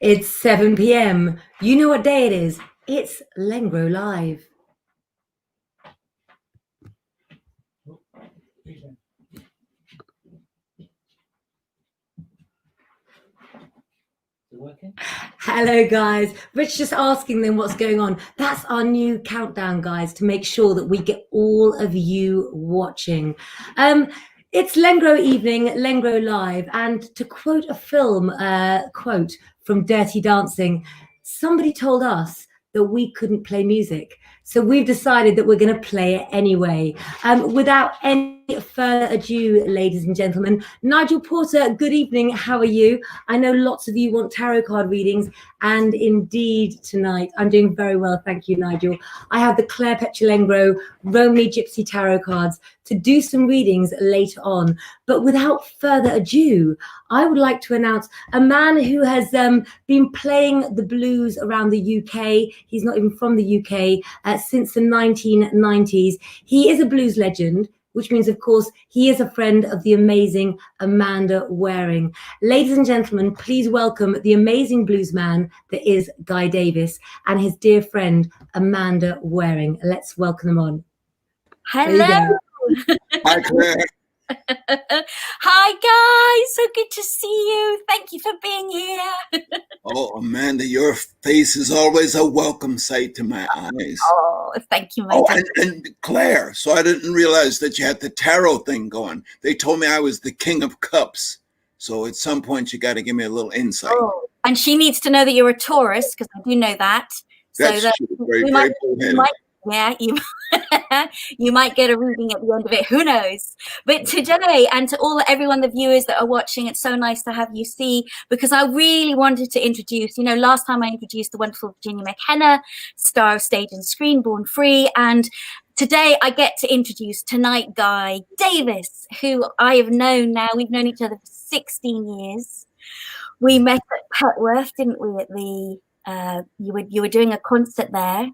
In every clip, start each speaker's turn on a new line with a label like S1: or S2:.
S1: It's 7 p.m. You know what day it is. It's Lengro Live. Hello, guys. Rich just asking them what's going on. That's our new countdown, guys, to make sure that we get all of you watching. It's Lengro evening, Lengro Live, and to quote a film quote from Dirty Dancing, somebody told us that we couldn't play music. So we've decided that we're going to play it anyway. Without any further ado, ladies and gentlemen, Nigel Porter, good evening. How are you? I know lots of you want tarot card readings, and indeed tonight I'm doing very well, thank you, Nigel. I have the Claire Petulengro Romney Gypsy Tarot cards to do some readings later on. But without further ado, I would like to announce a man who has been playing the blues around the UK. He's not even from the UK since the 1990s. He is a blues legend, which means, of course, he is a friend of the amazing Amanda Waring. Ladies and gentlemen, please welcome the amazing blues man that is Guy Davis and his dear friend, Amanda Waring. Let's welcome them on.
S2: Hello.
S3: Hi, Claire.
S2: Hi, guys. So good to see you. Thank you for being here.
S3: Oh, Amanda, your face is always a welcome sight to my eyes.
S2: Oh, thank you, my dear.
S3: And Claire, so I didn't realize that you had the tarot thing going. They told me I was the king of cups. So at some point, you got to give me a little insight.
S2: Oh, and she needs to know that you're a Taurus, because I do know that.
S3: That's
S2: so that
S3: true. Very
S2: you might get a reading at the end of it. Who knows? But today, and to everyone, the viewers that are watching, it's so nice to have you see, because I really wanted to introduce, last time I introduced the wonderful Virginia McKenna, star of stage and screen, Born Free, and today I get to introduce tonight Guy Davis, who I have known now. We've known each other for 16 years. We met at Petworth, didn't we? At the you were doing a concert there.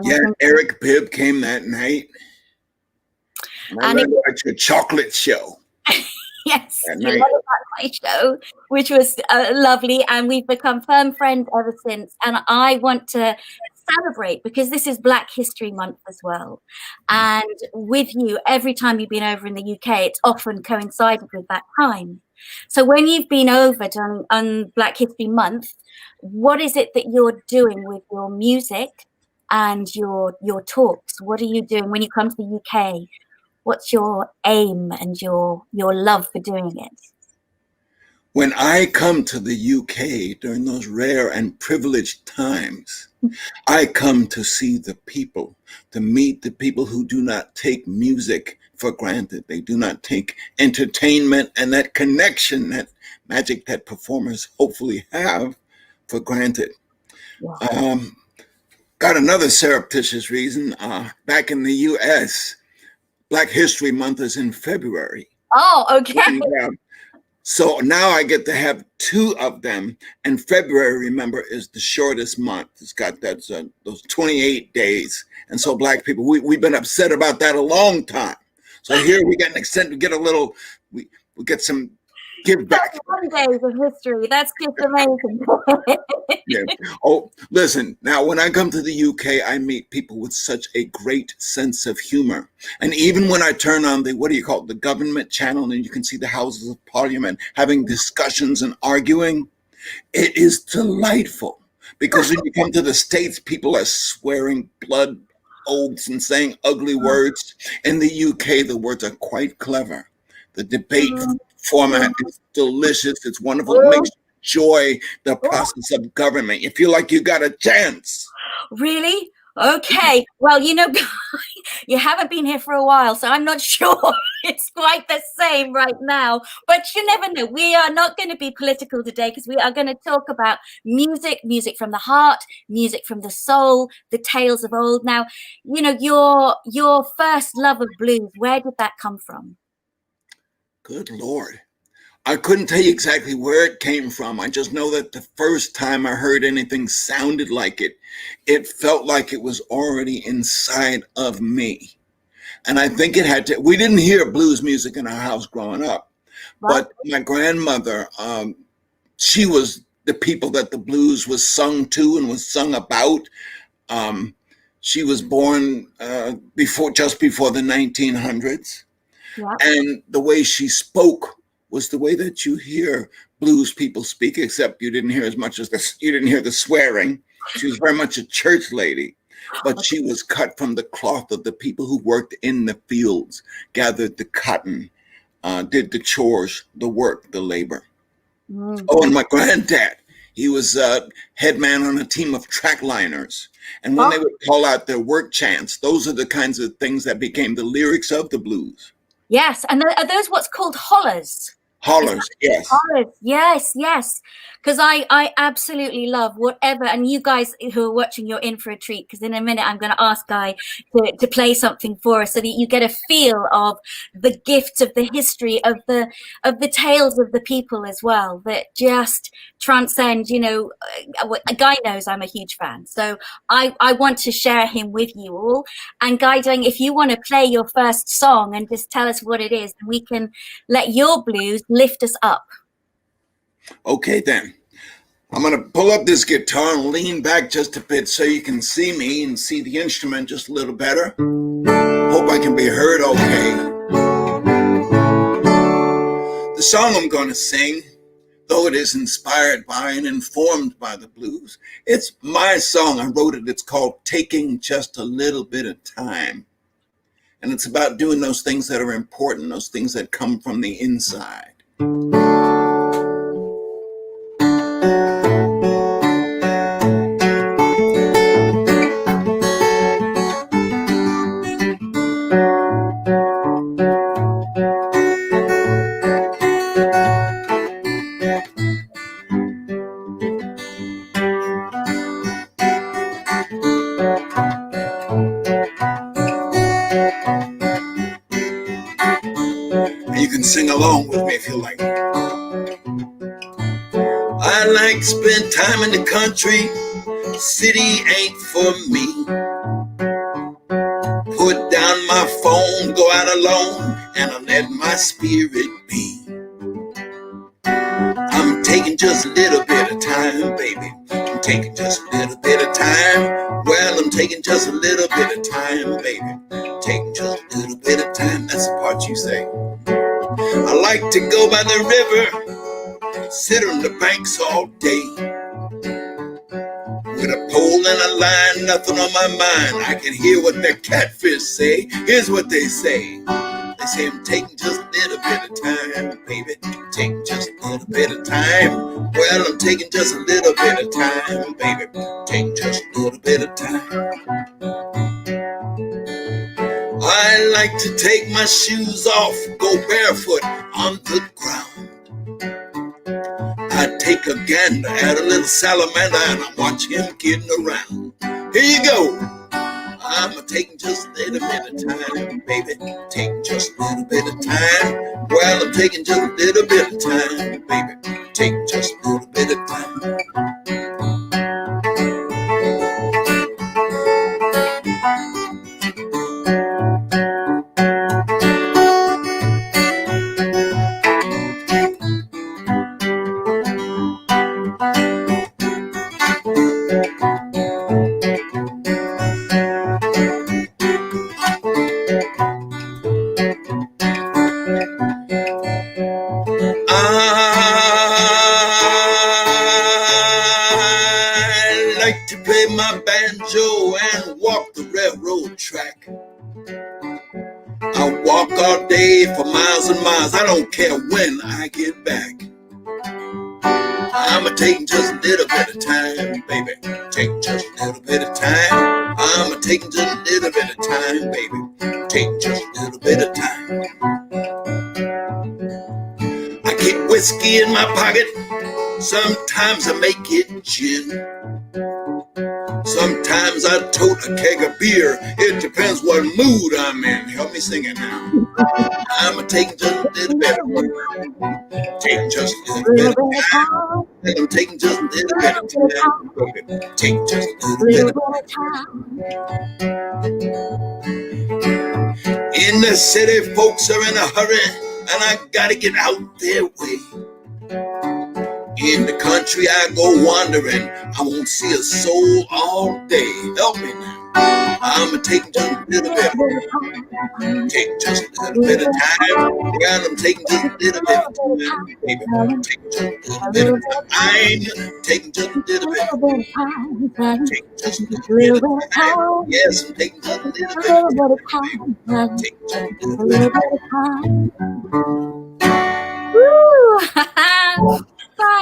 S3: Yeah, Eric Bibb came that night. And I watched your chocolate show.
S2: Yes, you love about my show, which was lovely, and we've become firm friends ever since. And I want to celebrate, because this is Black History Month as well. And with you, every time you've been over in the UK, it's often coincided with that time. So when you've been over on Black History Month, what is it that you're doing with your music and your talks? What are you doing when you come to the UK? What's your aim and your love for doing it?
S3: When I come to the UK during those rare and privileged times, I come to see the people, to meet the people who do not take music for granted. They do not take entertainment and that connection, that magic that performers hopefully have, for granted. Wow. Got another surreptitious reason. Back in the US, Black History Month is in February.
S2: Oh, okay.
S3: So now I get to have two of them. And February, remember, is the shortest month. It's got those 28 days. And so Black people, we've been upset about that a long time. So here we get an extent, we get some give back.
S2: 1 day of history. That's just amazing.
S3: Yeah. Oh, listen, now when I come to the UK, I meet people with such a great sense of humor. And even when I turn on the government channel, and you can see the Houses of Parliament having discussions and arguing, it is delightful. Because when you come to the States, people are swearing blood oaths and saying ugly words. In the UK, the words are quite clever. The debate format is delicious. It's wonderful. It makes you enjoy the process of government. You feel like you got a chance.
S2: Really? Okay. Well, you haven't been here for a while, so I'm not sure it's quite the same right now. But you never know. We are not going to be political today, because we are going to talk about music from the heart, music from the soul, the tales of old. Now, your first love of blues, where did that come from?
S3: Good Lord. I couldn't tell you exactly where it came from. I just know that the first time I heard anything sounded like it, it felt like it was already inside of me. And I think it had to, we didn't hear blues music in our house growing up, but my grandmother, the people that the blues was sung to and was sung about. She was born just before the 1900s.
S2: Yeah.
S3: And the way she spoke was the way that you hear blues people speak, except you didn't hear as much as you didn't hear the swearing. She was very much a church lady, but she was cut from the cloth of the people who worked in the fields, gathered the cotton, did the chores, the work, the labor.
S2: Mm.
S3: Oh, and my granddad, he was head man on a team of track liners. And when they would call out their work chants, those are the kinds of things that became the lyrics of the blues.
S2: Yes, and are those what's called hollers?
S3: Hollers, yes.
S2: Hollers, yes, yes. Because I absolutely love whatever, and you guys who are watching, you're in for a treat, because in a minute I'm going to ask Guy to play something for us so that you get a feel of the gifts of the history of the tales of the people as well, that just transcend, you know. Guy knows I'm a huge fan, so I want to share him with you all. And Guy, if you want to play your first song and just tell us what it is, we can let your blues lift us up.
S3: Okay, then. I'm going to pull up this guitar and lean back just a bit so you can see me and see the instrument just a little better. Hope I can be heard okay. The song I'm going to sing, though it is inspired by and informed by the blues, it's my song. I wrote it. It's called Taking Just a Little Bit of Time. And it's about doing those things that are important, those things that come from the inside. You can sing along with me if you like. I like to spend time in the country. City ain't for me. Put down my phone, go out alone, and I let my spirit be. I'm taking just a little bit of time, baby. I'm taking just a little bit of time. Well, I'm taking just a little bit of time, baby. Taking just a little bit of time. That's the part you say. I like to go by the river, sit on the banks all day. With a pole and a line, nothing on my mind. I can hear what the catfish say. Here's what they say. They say I'm taking just a little bit of time, baby. Taking just a little bit of time. Well, I'm taking just a little bit of time, baby. Taking just a little bit of time. I like to take my shoes off, go barefoot on the ground. I take a gander at a little salamander and I watch him kidding around. Here you go. I'm taking just a little bit of time, baby. Taking just a little bit of time. Well, I'm taking just a little bit of time, baby. Taking just a little bit of time. I like to play my banjo and walk the railroad track. I walk all day for miles and miles. I don't care when I get back. I'm taking just a little bit of time, baby. Taking just a little bit of time. I'm taking just a little bit of time, baby. Taking just a little bit of time. I keep whiskey in my pocket. Sometimes I make it gin. Sometimes I tote a keg of beer. It depends what mood I'm in. Help me sing it now. I'm taking just a little bit of time. Taking just a little bit of time. I'm taking just a little bit of time, baby. Taking just a little bit of time. In the city, folks are in a hurry, and I gotta get out their way. In the country I go wandering, I won't see a soul all day. Help me now. I'ma take just a little bit. Take just a little bit of time. Yeah, I'm taking just a little bit of time, baby. Take just a little bit of time. Taking just a little bit. Take just a little bit of time. Yes, I'm taking just a little bit of time. Take just a little bit of time.
S2: Woo!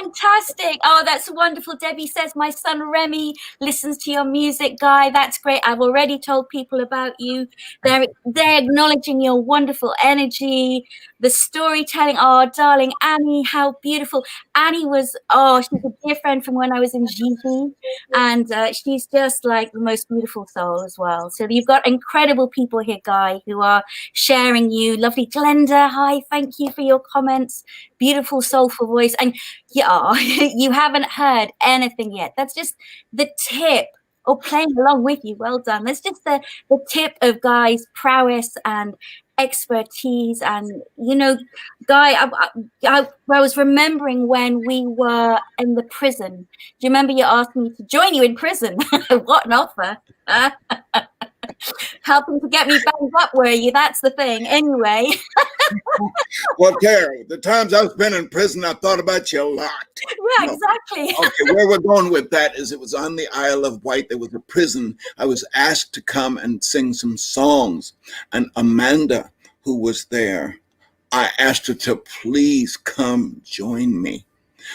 S2: Fantastic. Oh, that's wonderful. Debbie says, my son Remy listens to your music, Guy. That's great. I've already told people about you. They're acknowledging your wonderful energy, the storytelling. Oh, darling Annie, how beautiful. Annie was, she's a dear friend from when I was in Gigi, and she's just like the most beautiful soul as well. So you've got incredible people here, Guy, who are sharing you. Lovely Glenda, hi, thank you for your comments. Beautiful, soulful voice. And yeah, you haven't heard anything yet. That's just the tip, or playing along with you. Well done. That's just the tip of Guy's prowess and expertise. And, you know, Guy, I was remembering when we were in the prison. Do you remember you asked me to join you in prison? What an offer. Helping to get me banged up, were you? That's the thing. Anyway.
S3: Well, Carol, the times I've been in prison, I thought about you a lot.
S2: Yeah, exactly.
S3: Okay, where we're going with that is it was on the Isle of Wight. There was a prison. I was asked to come and sing some songs. And Amanda, who was there, I asked her to please come join me.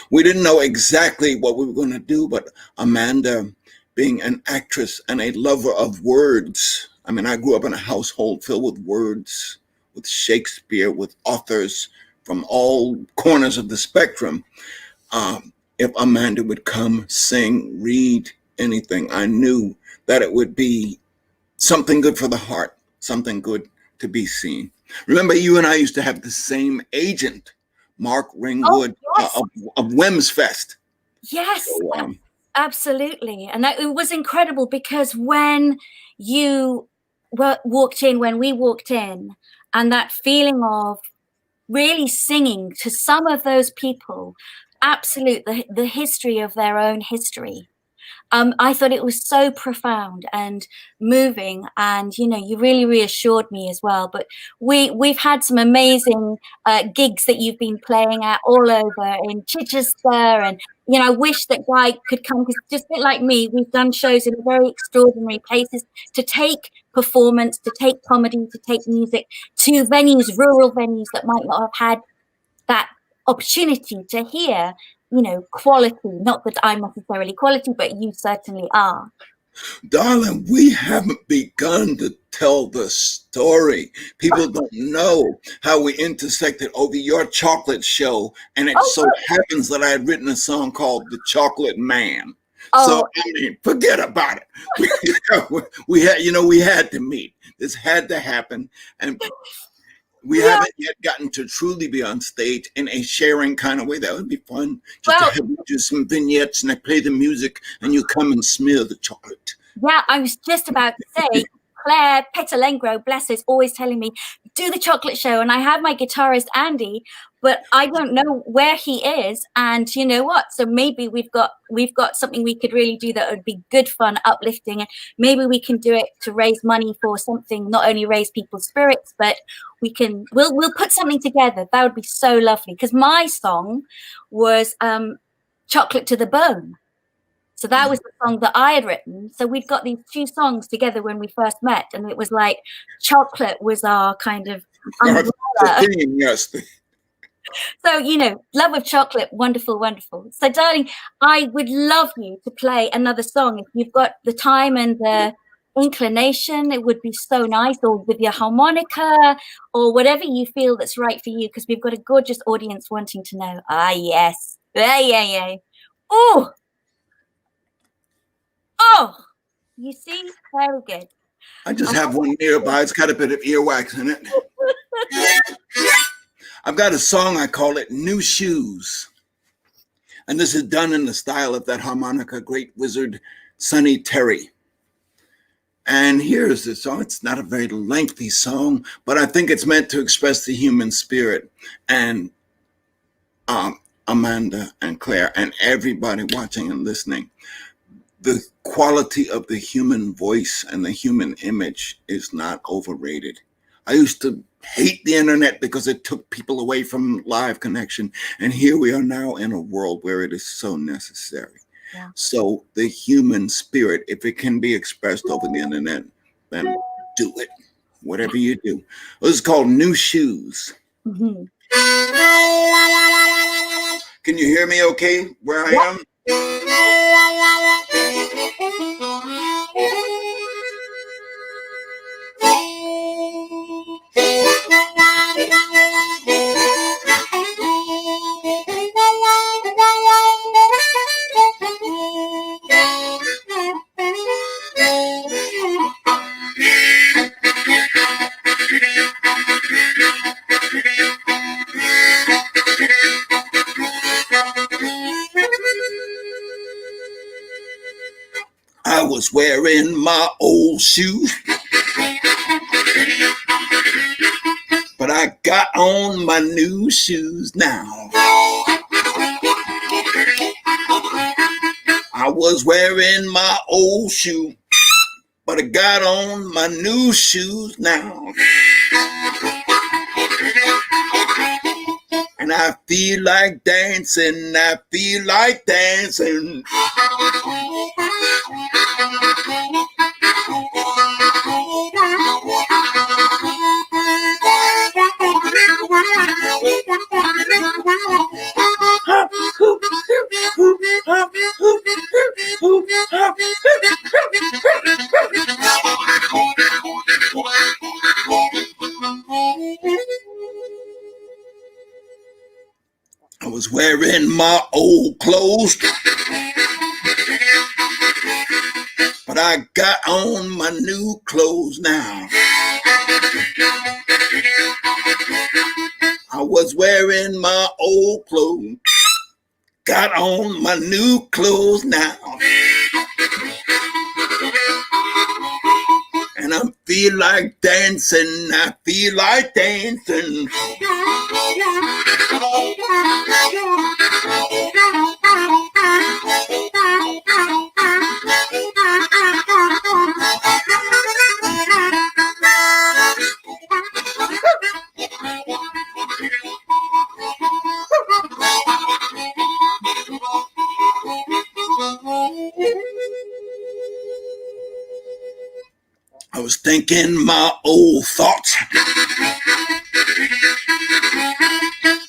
S3: We didn't know exactly what we were going to do, but Amanda, being an actress and a lover of words, I mean, I grew up in a household filled with words, with Shakespeare, with authors from all corners of the spectrum. If Amanda would come, sing, read, anything, I knew that it would be something good for the heart, something good to be seen. Remember, you and I used to have the same agent, Mark Ringwood,
S2: yes.
S3: of Whims Fest.
S2: Yes,
S3: So,
S2: absolutely. And it was incredible because when you when we walked in, and that feeling of really singing to some of those people, the history of their own history. I thought it was so profound and moving, and you know, you really reassured me as well. But we've had some amazing gigs that you've been playing at all over in Chichester, and you know, I wish that Guy could come, because just a bit like me, we've done shows in very extraordinary places to take performance, to take comedy, to take music to venues, rural venues that might not have had that opportunity to hear, you know, quality. Not that I'm necessarily quality, but you certainly are.
S3: Darling, we haven't begun to tell the story. People don't know how we intersected over your chocolate show, and it so happens that I had written a song called The Chocolate Man. So, I mean, forget about it. We had to meet. This had to happen. And we haven't yet gotten to truly be on stage in a sharing kind of way. That would be fun. Just to have you do some vignettes and I play the music and you come and smear the chocolate.
S2: Yeah, I was just about to say, Claire Lengro, bless her, is always telling me, do the chocolate show. And I have my guitarist, Andy, but I don't know where he is. And you know what? So maybe we've got something we could really do that would be good fun, uplifting. And maybe we can do it to raise money for something, not only raise people's spirits, but we'll put something together. That would be so lovely. Because my song was Chocolate to the Bone. So that was the song that I had written. So we'd got these two songs together when we first met, and it was like chocolate was our kind of umbrella.
S3: Yes.
S2: So, you know, love of chocolate, wonderful, wonderful. So, darling, I would love you to play another song. If you've got the time and the inclination, it would be so nice, or with your harmonica, or whatever you feel that's right for you, because we've got a gorgeous audience wanting to know. Ah, yes. Yeah. Oh, you see? Very good.
S3: I just have one nearby. It's got a bit of earwax in it. I've got a song, I call it New Shoes. And this is done in the style of that harmonica great wizard, Sonny Terry. And here's the song. It's not a very lengthy song, but I think it's meant to express the human spirit. And Amanda and Claire and everybody watching and listening, the quality of the human voice and the human image is not overrated. I used to hate the internet because it took people away from live connection. And here we are now in a world where it is so necessary.
S2: Yeah.
S3: So the human spirit, if it can be expressed over the internet, then do it. Whatever you do. This is called New Shoes.
S2: Mm-hmm.
S3: Can you hear me okay where I am? I was wearing my old shoes, but I got on my new shoes now. I was wearing my old shoe, but I got on my new shoes now. And I feel like dancing, I feel like dancing. I was wearing my old clothes, but I got on my new clothes now. I was wearing my old clothes, got on my new clothes now. And I feel like dancing, I feel like dancing. I was thinking my old thoughts,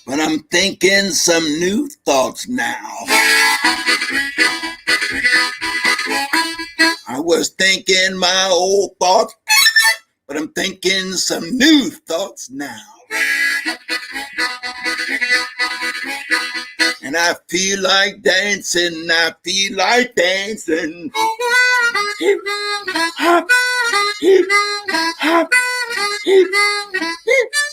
S3: but I'm thinking some new thoughts now. I was thinking my old thoughts, but I'm thinking some new thoughts now. And I feel like dancing, I feel like dancing. Hip, hop, hip, hop, hip, hip,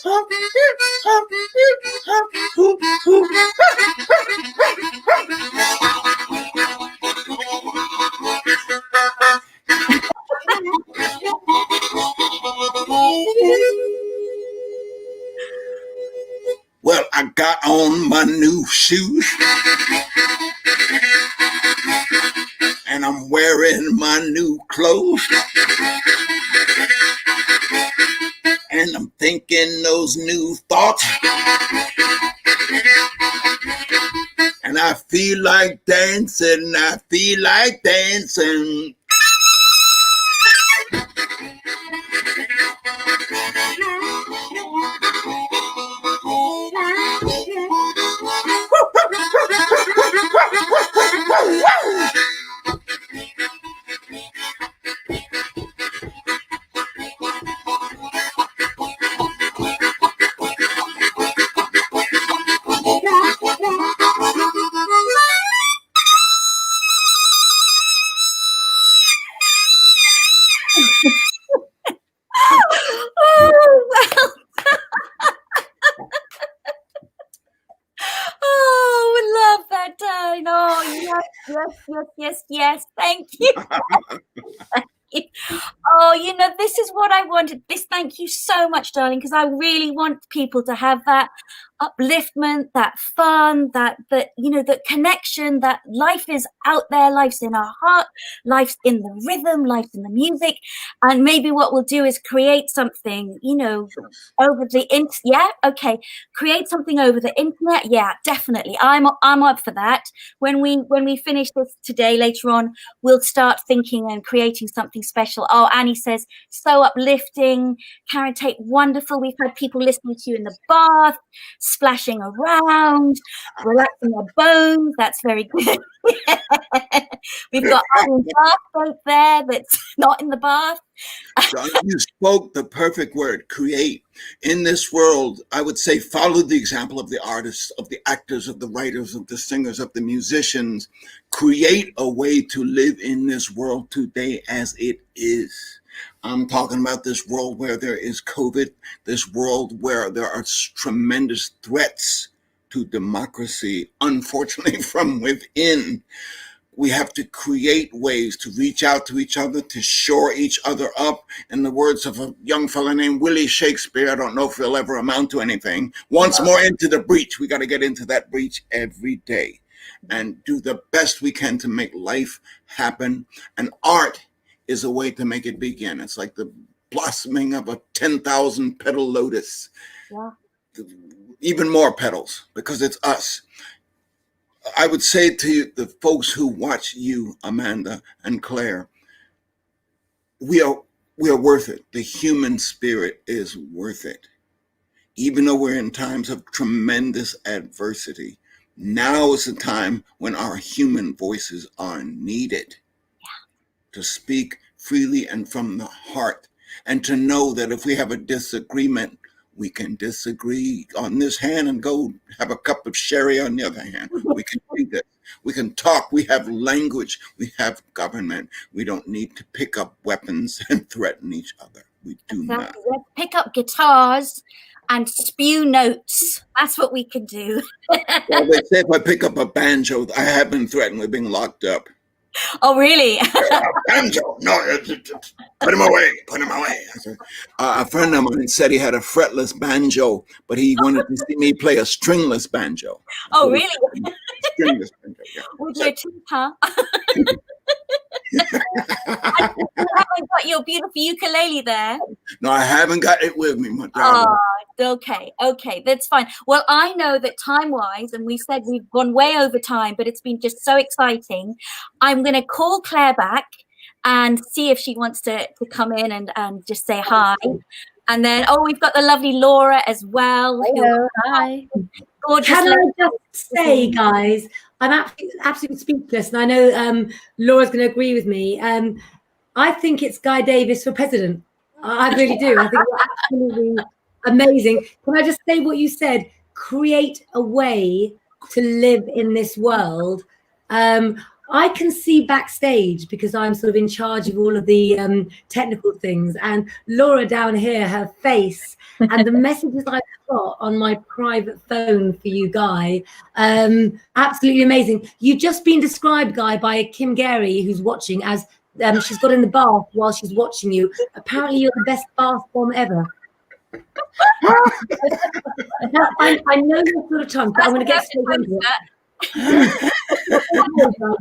S3: hop, hip, hop, hip, hop, hoop, hoop. Well, I got on my new shoes, and I'm wearing my new clothes, and I'm thinking those new thoughts, and I feel like dancing, I feel like dancing.
S2: Oh, well. Oh, I love that, Darren. Oh, yes, yes, yes, yes, yes. Thank you. Oh, you know, this is what I wanted. Thank you so much, darling, because I really want people to have that upliftment, that fun, that you know, that connection, that life is out there, life's in our heart, life's in the rhythm, life's in the music. And maybe what we'll do is create something, you know, over the create something over the internet. Yeah, definitely, I'm up for that. When we finish this today, later on, we'll start thinking and creating something special. Oh, Annie says, so uplifting. Karen Tate, wonderful. We've had people listening to you in the bath, splashing around, relaxing their bones. That's very good. We've got Annie's bath there that's not in the bath.
S3: John, you spoke the perfect word, create. In this world, I would say follow the example of the artists, of the actors, of the writers, of the singers, of the musicians. Create a way to live in this world today as it is. I'm talking about this world where there is COVID, this world where there are tremendous threats to democracy, unfortunately, from within. We have to create ways to reach out to each other, to shore each other up. In the words of a young fellow named Willie Shakespeare, I don't know if he'll ever amount to anything. Once more into the breach. We got to get into that breach every day and do the best we can to make life happen. And art is a way to make it begin. It's like the blossoming of a 10,000 petal lotus.
S2: Yeah.
S3: Even more petals, because it's us. I would say to the folks who watch you, Amanda and Claire, we are worth it. The human spirit is worth it. Even though we're in times of tremendous adversity, now is the time when our human voices are needed to speak freely and from the heart, and to know that if we have a disagreement, we can disagree on this hand and go have a cup of sherry on the other hand. We can do this. We can talk. We have language. We have government. We don't need to pick up weapons and threaten each other. We do not.
S2: Let's pick up guitars and spew notes. That's what we can do.
S3: Well, they say if I pick up a banjo, I have been threatened with being locked up.
S2: Oh, really?
S3: Banjo, no, put him away, put him away. A friend of mine said he had a fretless banjo, but he wanted to see me play a stringless banjo.
S2: Oh, really?
S3: Stringless banjo, yeah.
S2: With your teeth, huh? You haven't got your beautiful ukulele there.
S3: No, I haven't got it with me, my
S2: darling. Oh, okay, that's fine. Well, I know that time-wise, and we said we've gone way over time, but it's been just so exciting. I'm going to call Claire back and see if she wants to come in and just say hi. And then, we've got the lovely Laura as well.
S1: Hello, hi.
S2: Gorgeous.
S1: Can I just say, guys, I'm absolutely speechless, and I know Laura's going to agree with me. I think it's Guy Davis for president. I really do. I think it's absolutely amazing. Can I just say what you said? Create a way to live in this world. I can see backstage because I'm sort of in charge of all of the technical things, and Laura down here, her face and the messages I've got on my private phone for you, Guy, absolutely amazing. You've just been described, Guy, by Kim Gary, who's watching, as she's got in the bath while she's watching you. Apparently you're the best bath bomb ever. I know your sort of tongue, but I'm going to get straight into it. I'm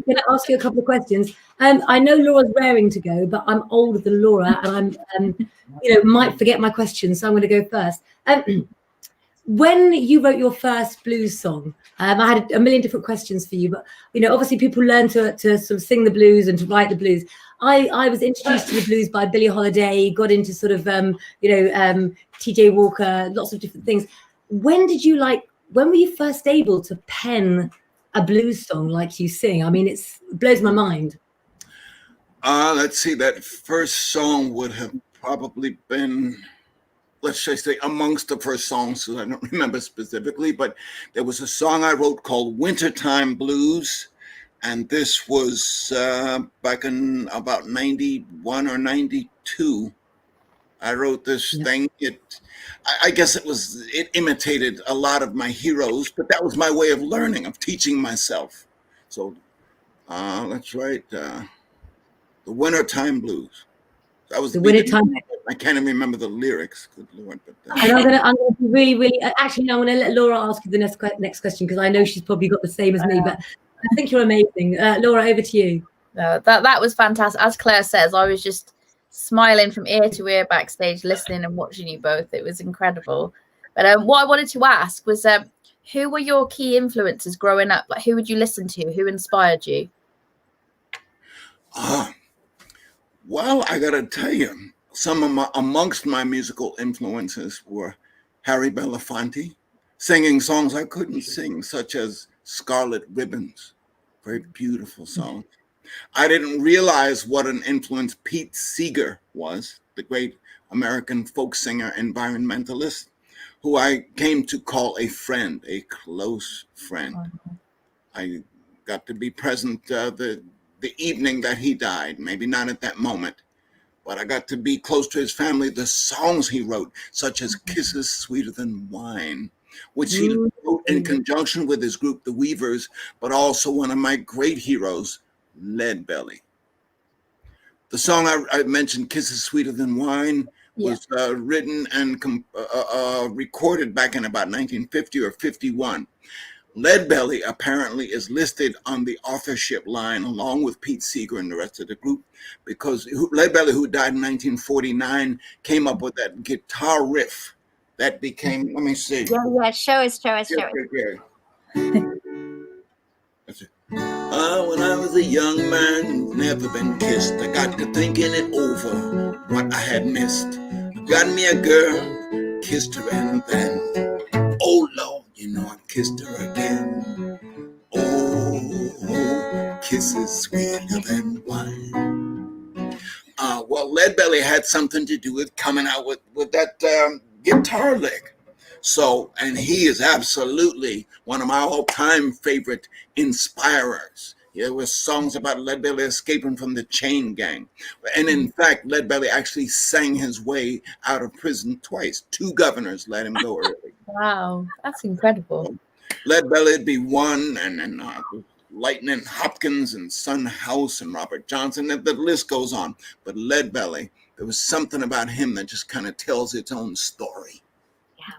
S1: going to ask you a couple of questions. I know Laura's raring to go, but I'm older than Laura, and I'm, might forget my questions, so I'm going to go first. When you wrote your first blues song, I had a million different questions for you, but obviously people learn to sort of sing the blues and to write the blues. I was introduced to the blues by Billie Holiday, got into sort of T.J. Walker, lots of different things. When were you first able to pen a blues song like you sing? I mean, it blows my mind.
S3: Let's see, that first song would have probably been, let's just say, amongst the first songs, so I don't remember specifically, but there was a song I wrote called Wintertime Blues, and this was back in about 91 or 92. I wrote this thing. I guess it imitated a lot of my heroes, but that was my way of learning, of teaching myself. So let's write the Wintertime Blues. That was
S1: the Wintertime.
S3: I can't even remember the lyrics. Good Lord! But
S1: and I'm gonna be really, really. Actually, no, I'm gonna let Laura ask you the next question because I know she's probably got the same as me. But I think you're amazing, Laura. Over to you.
S4: That was fantastic. As Claire says, I was just smiling from ear to ear backstage, listening and watching you both. It was incredible. But what I wanted to ask was, who were your key influences growing up? Like, who would you listen to? Who inspired you?
S3: Well, I got to tell you, amongst my musical influences were Harry Belafonte, singing songs I couldn't sing, such as Scarlet Ribbons, very beautiful song. I didn't realize what an influence Pete Seeger was, the great American folk singer, environmentalist, who I came to call a friend, a close friend. I got to be present the evening that he died, maybe not at that moment, but I got to be close to his family. The songs he wrote, such as Kisses Sweeter Than Wine, which he wrote in conjunction with his group, the Weavers, but also one of my great heroes, Lead Belly. The song I mentioned, Kisses Sweeter Than Wine, was written and recorded back in about 1950 or 51. Lead Belly apparently is listed on the authorship line along with Pete Seeger and the rest of the group because Lead Belly, who died in 1949, came up with that guitar riff that became, let me see.
S2: Yeah, show us.
S3: That's it. When I was a young man who'd never been kissed, I got to thinking it over, what I had missed. I got me a girl, kissed her and then, oh Lord, you know I kissed her again. Oh, kisses sweeter than wine. Well, Lead Belly had something to do with coming out with that guitar lick. So, and he is absolutely one of my all-time favorite inspirers. There were songs about Lead Belly escaping from the chain gang. And in fact, Lead Belly actually sang his way out of prison twice. 2 governors let him go early.
S4: Wow, that's incredible.
S3: So, Lead Belly'd be one, and then Lightning Hopkins and Son House and Robert Johnson, and the list goes on. But Lead Belly, there was something about him that just kind of tells its own story.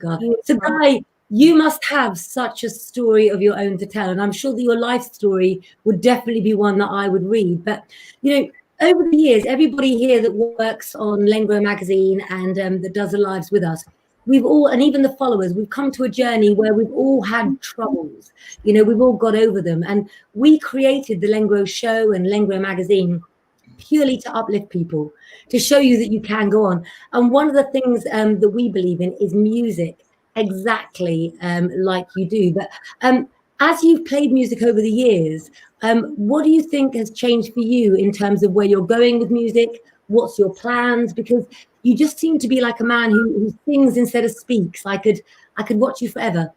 S1: God. So, Guy, you must have such a story of your own to tell, and I'm sure that your life story would definitely be one that I would read. But, you know, over the years, everybody here that works on Lengro magazine and that does the lives with us, we've all, and even the followers, we've come to a journey where we've all had troubles. You know, we've all got over them. And we created the Lengro show and Lengro magazine purely to uplift people, to show you that you can go on. And one of the things that we believe in is music, exactly like you do. But as you've played music over the years, what do you think has changed for you in terms of where you're going with music? What's your plans? Because you just seem to be like a man who sings instead of speaks. I could watch you forever.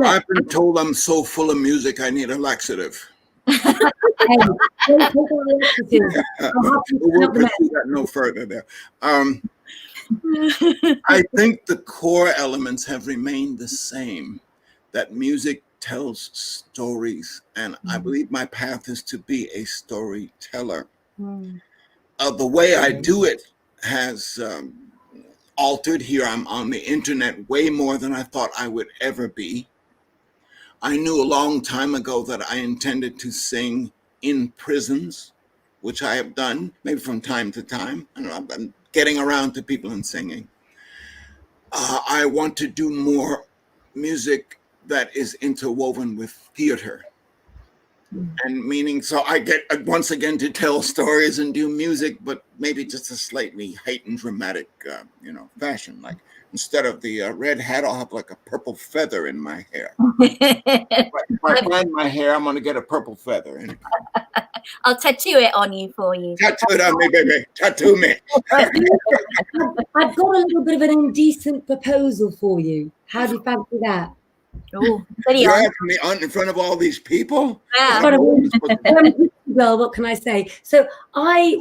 S3: I've been told I'm so full of music, I need a laxative.
S1: We'll pursue
S3: that no further there. I think the core elements have remained the same, that music tells stories, and I believe my path is to be a storyteller. The way I do it has altered. Here I'm on the internet way more than I thought I would ever be. I knew a long time ago that I intended to sing in prisons, which I have done, maybe from time to time. I don't know, I've been getting around to people and singing. I want to do more music that is interwoven with theater. And meaning, so I get once again to tell stories and do music, but maybe just a slightly heightened dramatic, fashion. Like instead of the red hat, I'll have like a purple feather in my hair. If I find my hair, I'm going to get a purple feather. Anyway.
S2: I'll tattoo it on you for you.
S3: Tattoo it on me, baby. Tattoo me.
S1: I've got a little bit of an indecent proposal for you. How do you fancy that?
S2: Oh,
S3: you're asking me on in front of all these people?
S2: Yeah.
S1: Well, what can I say? So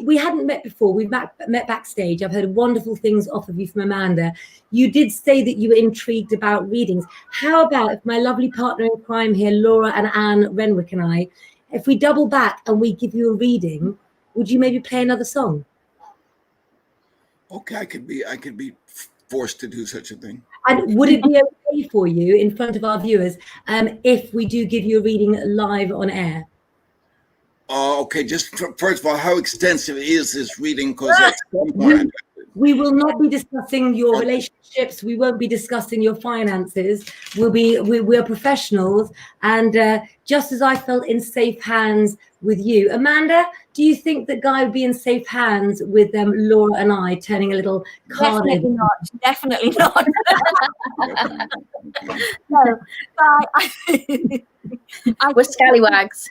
S1: we hadn't met before. We've met backstage. I've heard wonderful things off of you from Amanda. You did say that you were intrigued about readings. How about if my lovely partner in crime here, Laura and Anne Renwick, and I, if we double back and we give you a reading, would you maybe play another song?
S3: Okay, I could be forced to do such a thing.
S1: And would it be okay for you in front of our viewers if we do give you a reading live on air?
S3: Okay, just first of all, how extensive is this reading? Because at some point,
S1: we will not be discussing your relationships. We won't be discussing your finances. We're professionals, and just as I felt in safe hands with you, Amanda, do you think that Guy would be in safe hands with Laura and I turning a little card?
S2: Definitely not. Definitely not. No,
S4: we're scallywags.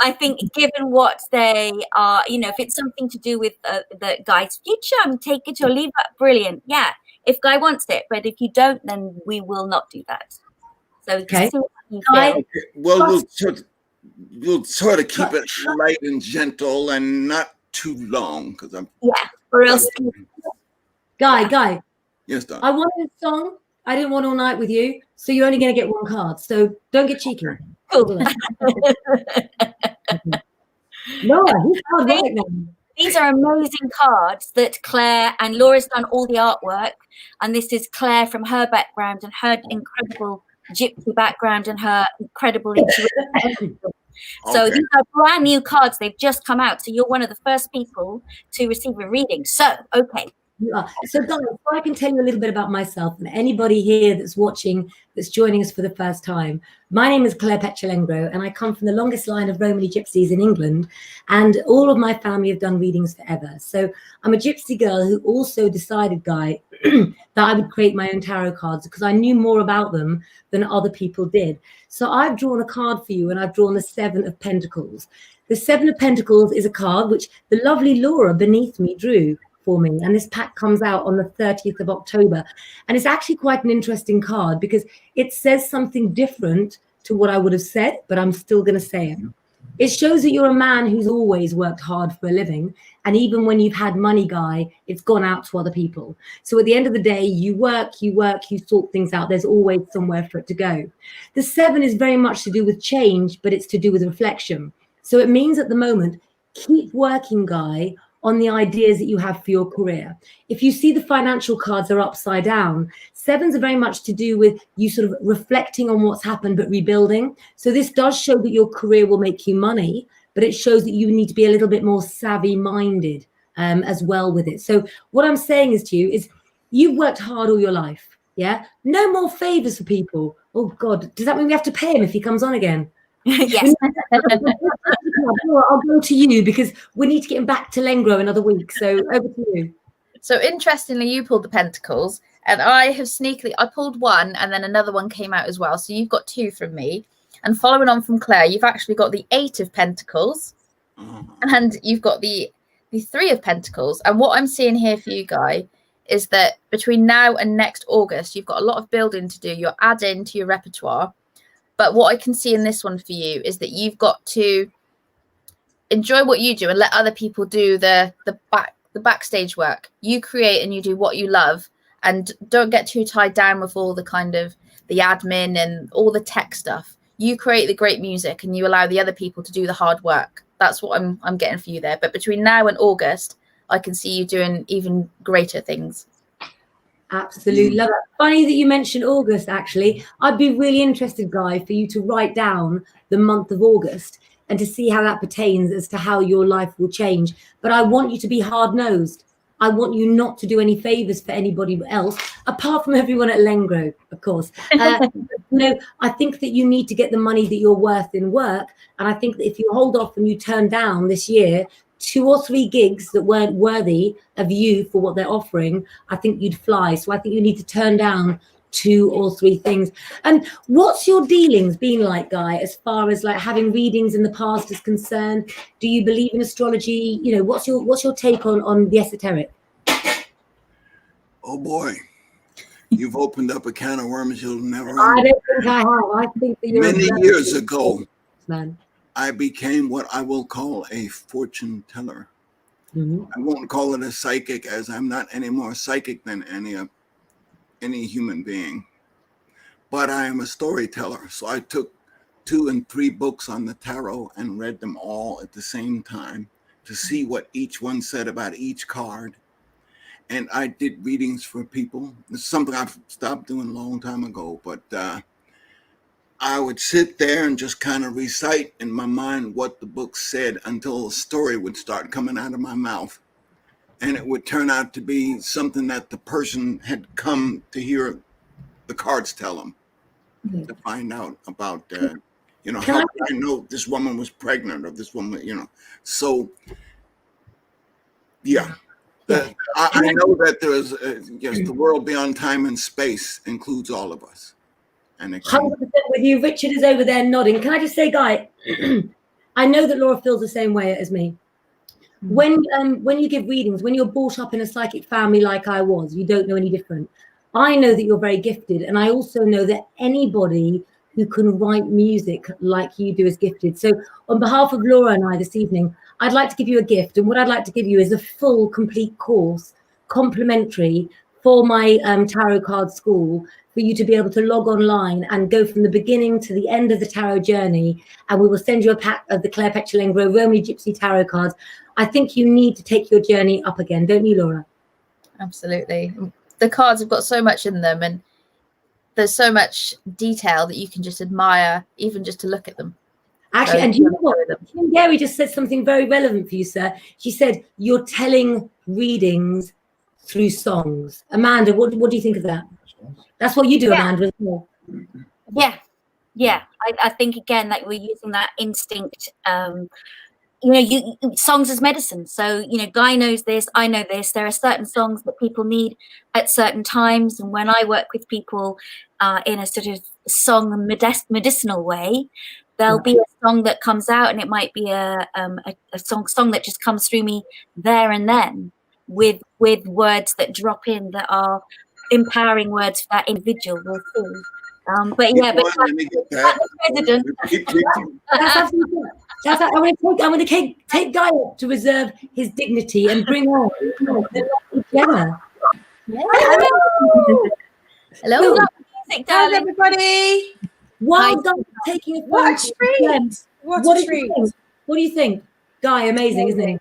S2: I think given what they are, if it's something to do with the Guy's future, take it or leave it. Brilliant. Yeah. If Guy wants it, but if you don't, then we will not do that. So
S1: okay.
S3: Well, we'll sort of keep it light and gentle and not too long because I'm.
S2: Yeah. Or else.
S1: Guy.
S3: Yes, Don.
S1: I wanted a song. I didn't want all night with you, so you're only going to get one card. So don't get cheeky.
S2: Cool.
S1: Laura, he's hard right now.
S2: These are amazing cards that Claire and Laura's done all the artwork, and this is Claire from her background and her incredible gypsy background and her incredible intuition. So these are brand new cards. They've just come out. So you're one of the first people to receive a reading. So, okay.
S1: You are. So, guys, I can tell you a little bit about myself and anybody here that's watching, that's joining us for the first time. My name is Claire Lengro, and I come from the longest line of Romany gypsies in England, and all of my family have done readings forever. So I'm a gypsy girl who also decided, Guy, that I would create my own tarot cards because I knew more about them than other people did. So I've drawn a card for you, and I've drawn the Seven of Pentacles. The Seven of Pentacles is a card which the lovely Laura beneath me drew for me, and this pack comes out on the 30th of October, and it's actually quite an interesting card because it says something different to what I would have said, but I'm still going to say it. It shows that you're a man who's always worked hard for a living, and even when you've had money, Guy, it's gone out to other people. So at the end of the day, you work, you sort things out. There's always somewhere for it to go. The Seven is very much to do with change, but it's to do with reflection. So it means at the moment, keep working, Guy, on the ideas that you have for your career. If you see the financial cards are upside down, sevens are very much to do with you sort of reflecting on what's happened, but rebuilding. So this does show that your career will make you money, but it shows that you need to be a little bit more savvy minded as well with it. So what I'm saying is to you is you've worked hard all your life. Yeah. No more favors for people. Oh God. Does that mean we have to pay him if he comes on again?
S2: Yes.
S1: I'll go to you because we need to get him back to Lengro another week. So over to you.
S4: So interestingly, you pulled the Pentacles, and I have I pulled one, and then another one came out as well. So you've got two from me, and following on from Claire, you've actually got the Eight of Pentacles, and you've got the Three of Pentacles. And what I'm seeing here for you, Guy, is that between now and next August, you've got a lot of building to do. You're adding to your repertoire. But what I can see in this one for you is that you've got to enjoy what you do and let other people do the backstage work. You create and you do what you love, and don't get too tied down with all the kind of the admin and all the tech stuff. You create the great music and you allow the other people to do the hard work. That's what I'm getting for you there. But between now and August, I can see you doing even greater things.
S1: Absolutely love it. Funny that you mentioned August, actually. I'd be really interested, Guy, for you to write down the month of August and to see how that pertains as to how your life will change. But I want you to be hard-nosed. I want you not to do any favors for anybody else, apart from everyone at Lengro, of course. I think that you need to get the money that you're worth in work. And I think that if you hold off and you turn down this year 2 or 3 gigs that weren't worthy of you for what they're offering, I think you'd fly. So I think you need to turn down 2 or 3 things. And what's your dealings been like, Guy, as far as like having readings in the past is concerned? Do you believe in astrology? What's your take on the esoteric?
S3: Oh boy, you've opened up a can of worms you'll never.
S1: I don't think I have. I think that you're
S3: many years ago,
S1: man.
S3: I became what I will call a fortune teller. I won't call it a psychic, as I'm not any more psychic than any human being. But I am a storyteller. So I took 2 and 3 books on the tarot and read them all at the same time to see what each one said about each card. and I did readings for people. It's something I've stopped doing a long time ago, but I would sit there and just kind of recite in my mind what the book said until a story would start coming out of my mouth. And it would turn out to be something that the person had come to hear the cards tell them, to find out about, how did I know this woman was pregnant, or this woman, So, yeah. I know that there is, yes, the world beyond time and space includes all of us.
S1: 100% with you. Richard is over there nodding. Can I just say, Guy, I know that Laura feels the same way as me. When you give readings, when you're brought up in a psychic family like I was, you don't know any different. I know that you're very gifted, and I also know that anybody who can write music like you do is gifted. So on behalf of Laura and I this evening, I'd like to give you a gift, and what I'd like to give you is a full, complete course, complimentary, for my tarot card school, for you to be able to log online and go from the beginning to the end of the tarot journey. And we will send you a pack of the Claire Petra Lengro Romany Gypsy tarot cards. I think you need to take your journey up again, don't you, Laura?
S4: Absolutely. The cards have got so much in them, and there's so much detail that you can just admire, even just to look at them.
S1: Actually,
S4: So
S1: and you know what? Kim Gary just said something very relevant for you, sir. She said, you're telling readings through songs. Amanda, what do you think of that? That's what you do, Amanda, as well.
S2: Yeah. I think, again, that we're using that instinct. Songs as medicine. So, Guy knows this, I know this. There are certain songs that people need at certain times. And when I work with people in a sort of song medicinal way, there'll be a song that comes out, and it might be a song that just comes through me there and then, with words that drop in that are empowering words for that individual. We'll see. But yeah, but the president.
S1: I'm going to take Guy up to reserve his dignity and bring on Gemma.
S4: Hello,
S2: music,
S5: How's everybody?
S1: While Guy's taking a
S5: What a treat! What a treat!
S1: What do you think? Guy, amazing, isn't he?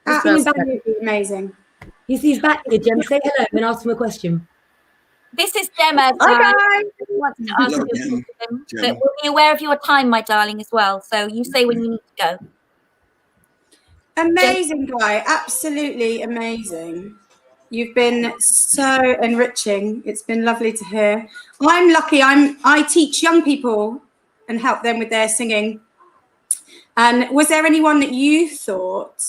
S5: Absolutely amazing.
S1: He's back here, Gemma. Say hello and ask him a question.
S2: This is Gemma.
S5: Hi,
S2: Wants to ask you a question, but we'll be aware of your time, my darling, as well. So you say when you need to go.
S5: amazing guy, absolutely amazing. You've been so enriching. It's been lovely to hear. I'm lucky. I teach young people and help them with their singing. And was there anyone that you thought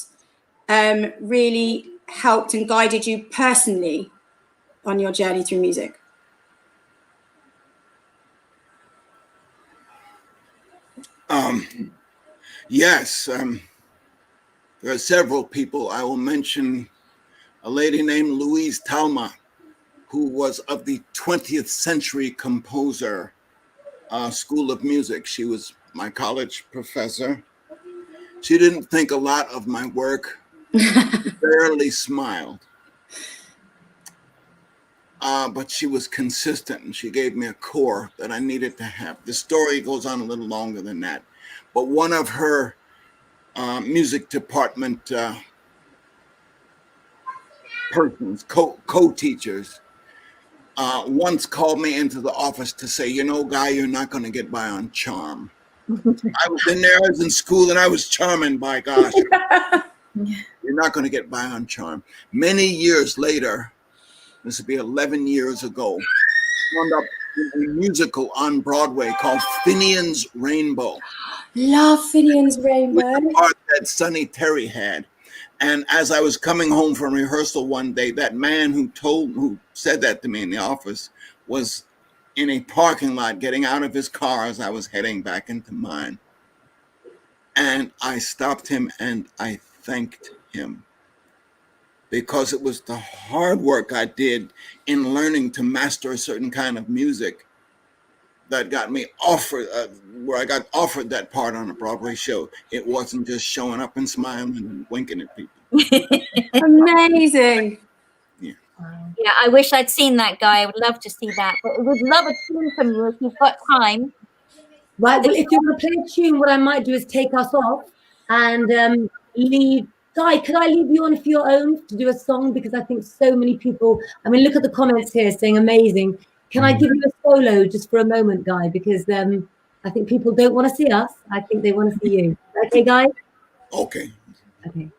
S5: really helped and guided you personally on your journey through music?
S3: Yes, there are several people. I will mention a lady named Louise Talma, who was of the 20th century composer School of Music. She was my college professor. She didn't think a lot of my work, barely smiled. But she was consistent, and she gave me a core that I needed to have. The story goes on a little longer than that. But one of her music department persons, co-teachers, once called me into the office to say, Guy, you're not going to get by on charm. I was in there, I was in school, and I was charming, by gosh. You're not going to get by on charm. Many years later, this would be 11 years ago, wound up in a musical on Broadway called Finian's Rainbow.
S5: Love Finian's Rainbow.
S3: With the part that Sonny Terry had. And as I was coming home from rehearsal one day, that man who said that to me in the office was in a parking lot getting out of his car as I was heading back into mine. And I stopped him and I thanked him, because it was the hard work I did in learning to master a certain kind of music that got me offered, where I got offered that part on a Broadway show. It wasn't just showing up and smiling and winking at people.
S5: Amazing.
S3: Yeah.
S2: Yeah, I wish I'd seen that, Guy. I would love to see that. But I would love a tune from you if you've got time.
S1: Right, well, if you want to play a tune, what I might do is take us off and leave Guy, could I leave you on for your own to do a song? Because I think so many people, I mean, look at the comments here saying amazing. Can I give you a solo just for a moment, Guy? Because I think people don't want to see us. I think they want to see you. Okay, Guy?
S3: Okay.
S1: Okay.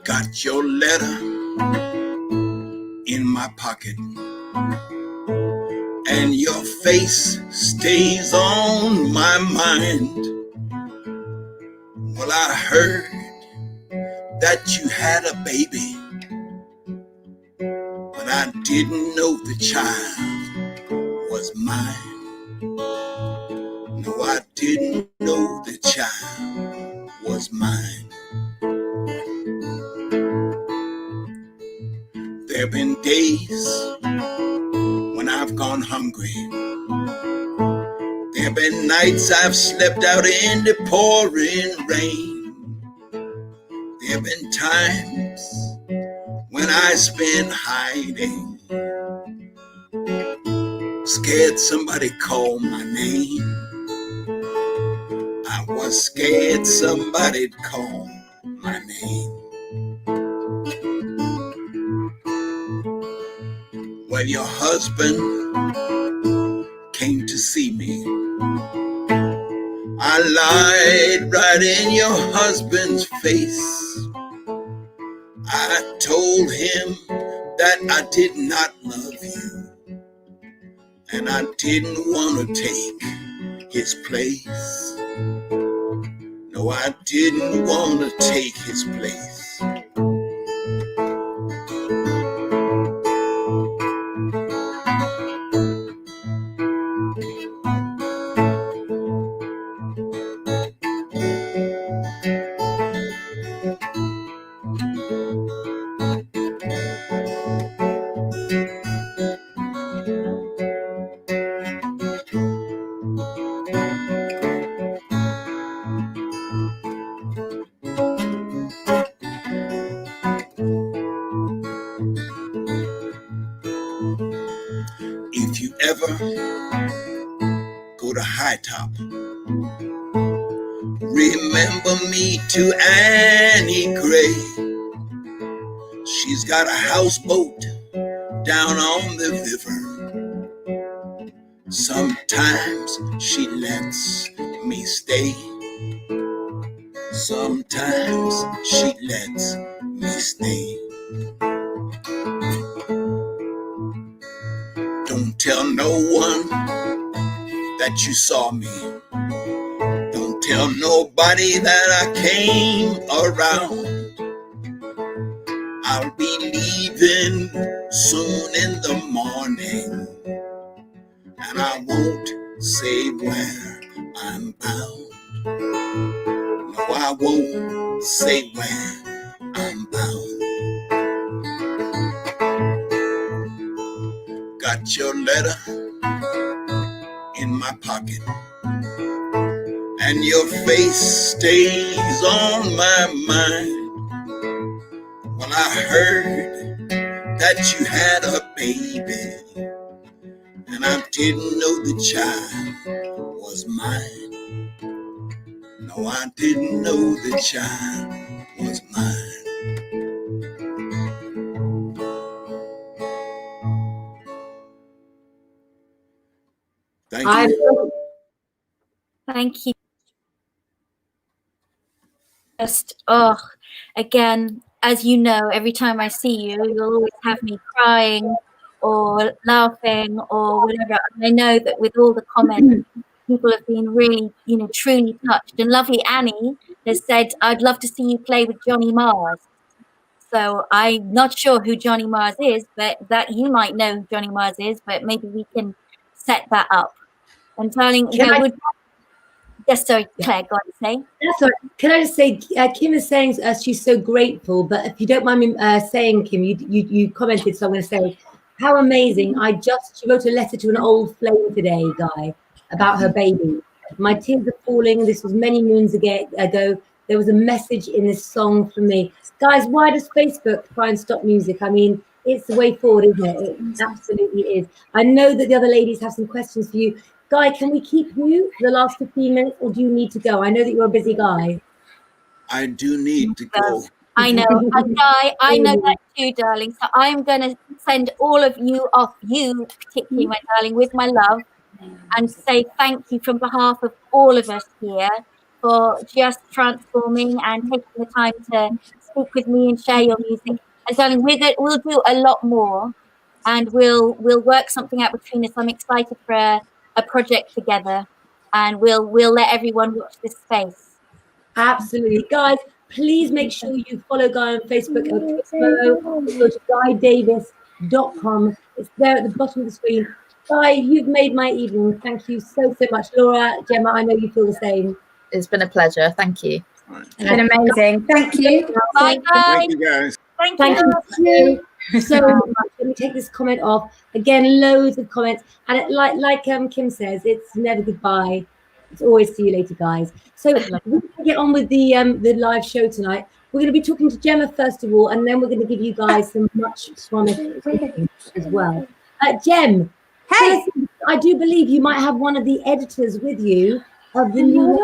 S3: Got your letter in my pocket, and your face stays on my mind. Well, I heard that you had a baby, but I didn't know the child was mine. No, I didn't know the child was mine. There've been days when I've gone hungry. There've been nights I've slept out in the pouring rain. There've been times when I spent hiding, scared somebody called my name. I was scared somebody'd call my name. When your husband came to see me, I lied right in your husband's face. I told him that I did not love you, and I didn't want to take his place. No, I didn't want to take his place. If you ever go to High Top, remember me to Annie Gray. She's got a houseboat down on the river. Sometimes she lets me stay. Sometimes she lets me stay. Don't tell no one that you saw me. Don't tell nobody that I came around. I'll be leaving soon in the morning, and I won't say where I'm bound. No, I won't say where I'm bound. Got your letter in my pocket, and your face stays on my mind. Well, I heard that you had a baby, and I didn't know the child was mine. No, I didn't know the child was mine. Thank you.
S2: Thank you. Just, again, as you know, every time I see you, you'll always have me crying or laughing or whatever. And I know that with all the comments, people have been really, truly touched. And lovely Annie has said, I'd love to see you play with Johnny Mars. So I'm not sure who Johnny Mars is, but that you might know who Johnny Mars is, but maybe we can set that up. And darling, yes, sorry, Claire, go on and say.
S1: That's all right. Can I just say, Kim is saying she's so grateful, but if you don't mind me saying, Kim, you commented, so I'm going to say, how amazing. She wrote a letter to an old flame today, Guy, about her baby. My tears are falling. This was many moons ago. There was a message in this song for me. Guys, why does Facebook try and stop music? I mean, it's the way forward, isn't it? It absolutely is. I know that the other ladies have some questions for you. Guy, can we keep you for the last 15 minutes, or do you need to go? I know that you're a busy guy.
S3: I do need to go.
S2: I know. And Guy, I know that too, darling. So I'm going to send all of you off, you particularly, my darling, with my love, and say thank you from behalf of all of us here for just transforming and taking the time to speak with me and share your music. And darling, we'll do a lot more, and we'll work something out between us. I'm excited for a project together, and we'll let everyone watch this space.
S1: Absolutely. Guys, please make sure you follow Guy on Facebook and go to guydavis.com. It's there at the bottom of the screen. Guy, you've made my evening. Thank you so much. Laura, Gemma, I know you feel the same.
S4: It's been a pleasure. Thank you.
S5: It's been amazing. Thank you.
S2: Bye, guys.
S3: Thank you, guys.
S2: Thank you.
S1: So much. Let me take this comment off. Again, loads of comments. And like Kim says, it's never goodbye. It's always see you later, guys. So we're going to get on with the live show tonight. We're going to be talking to Gemma first of all, and then we're going to give you guys some much promised as well. Gem, hey, I do believe you might have one of the editors with you of the new.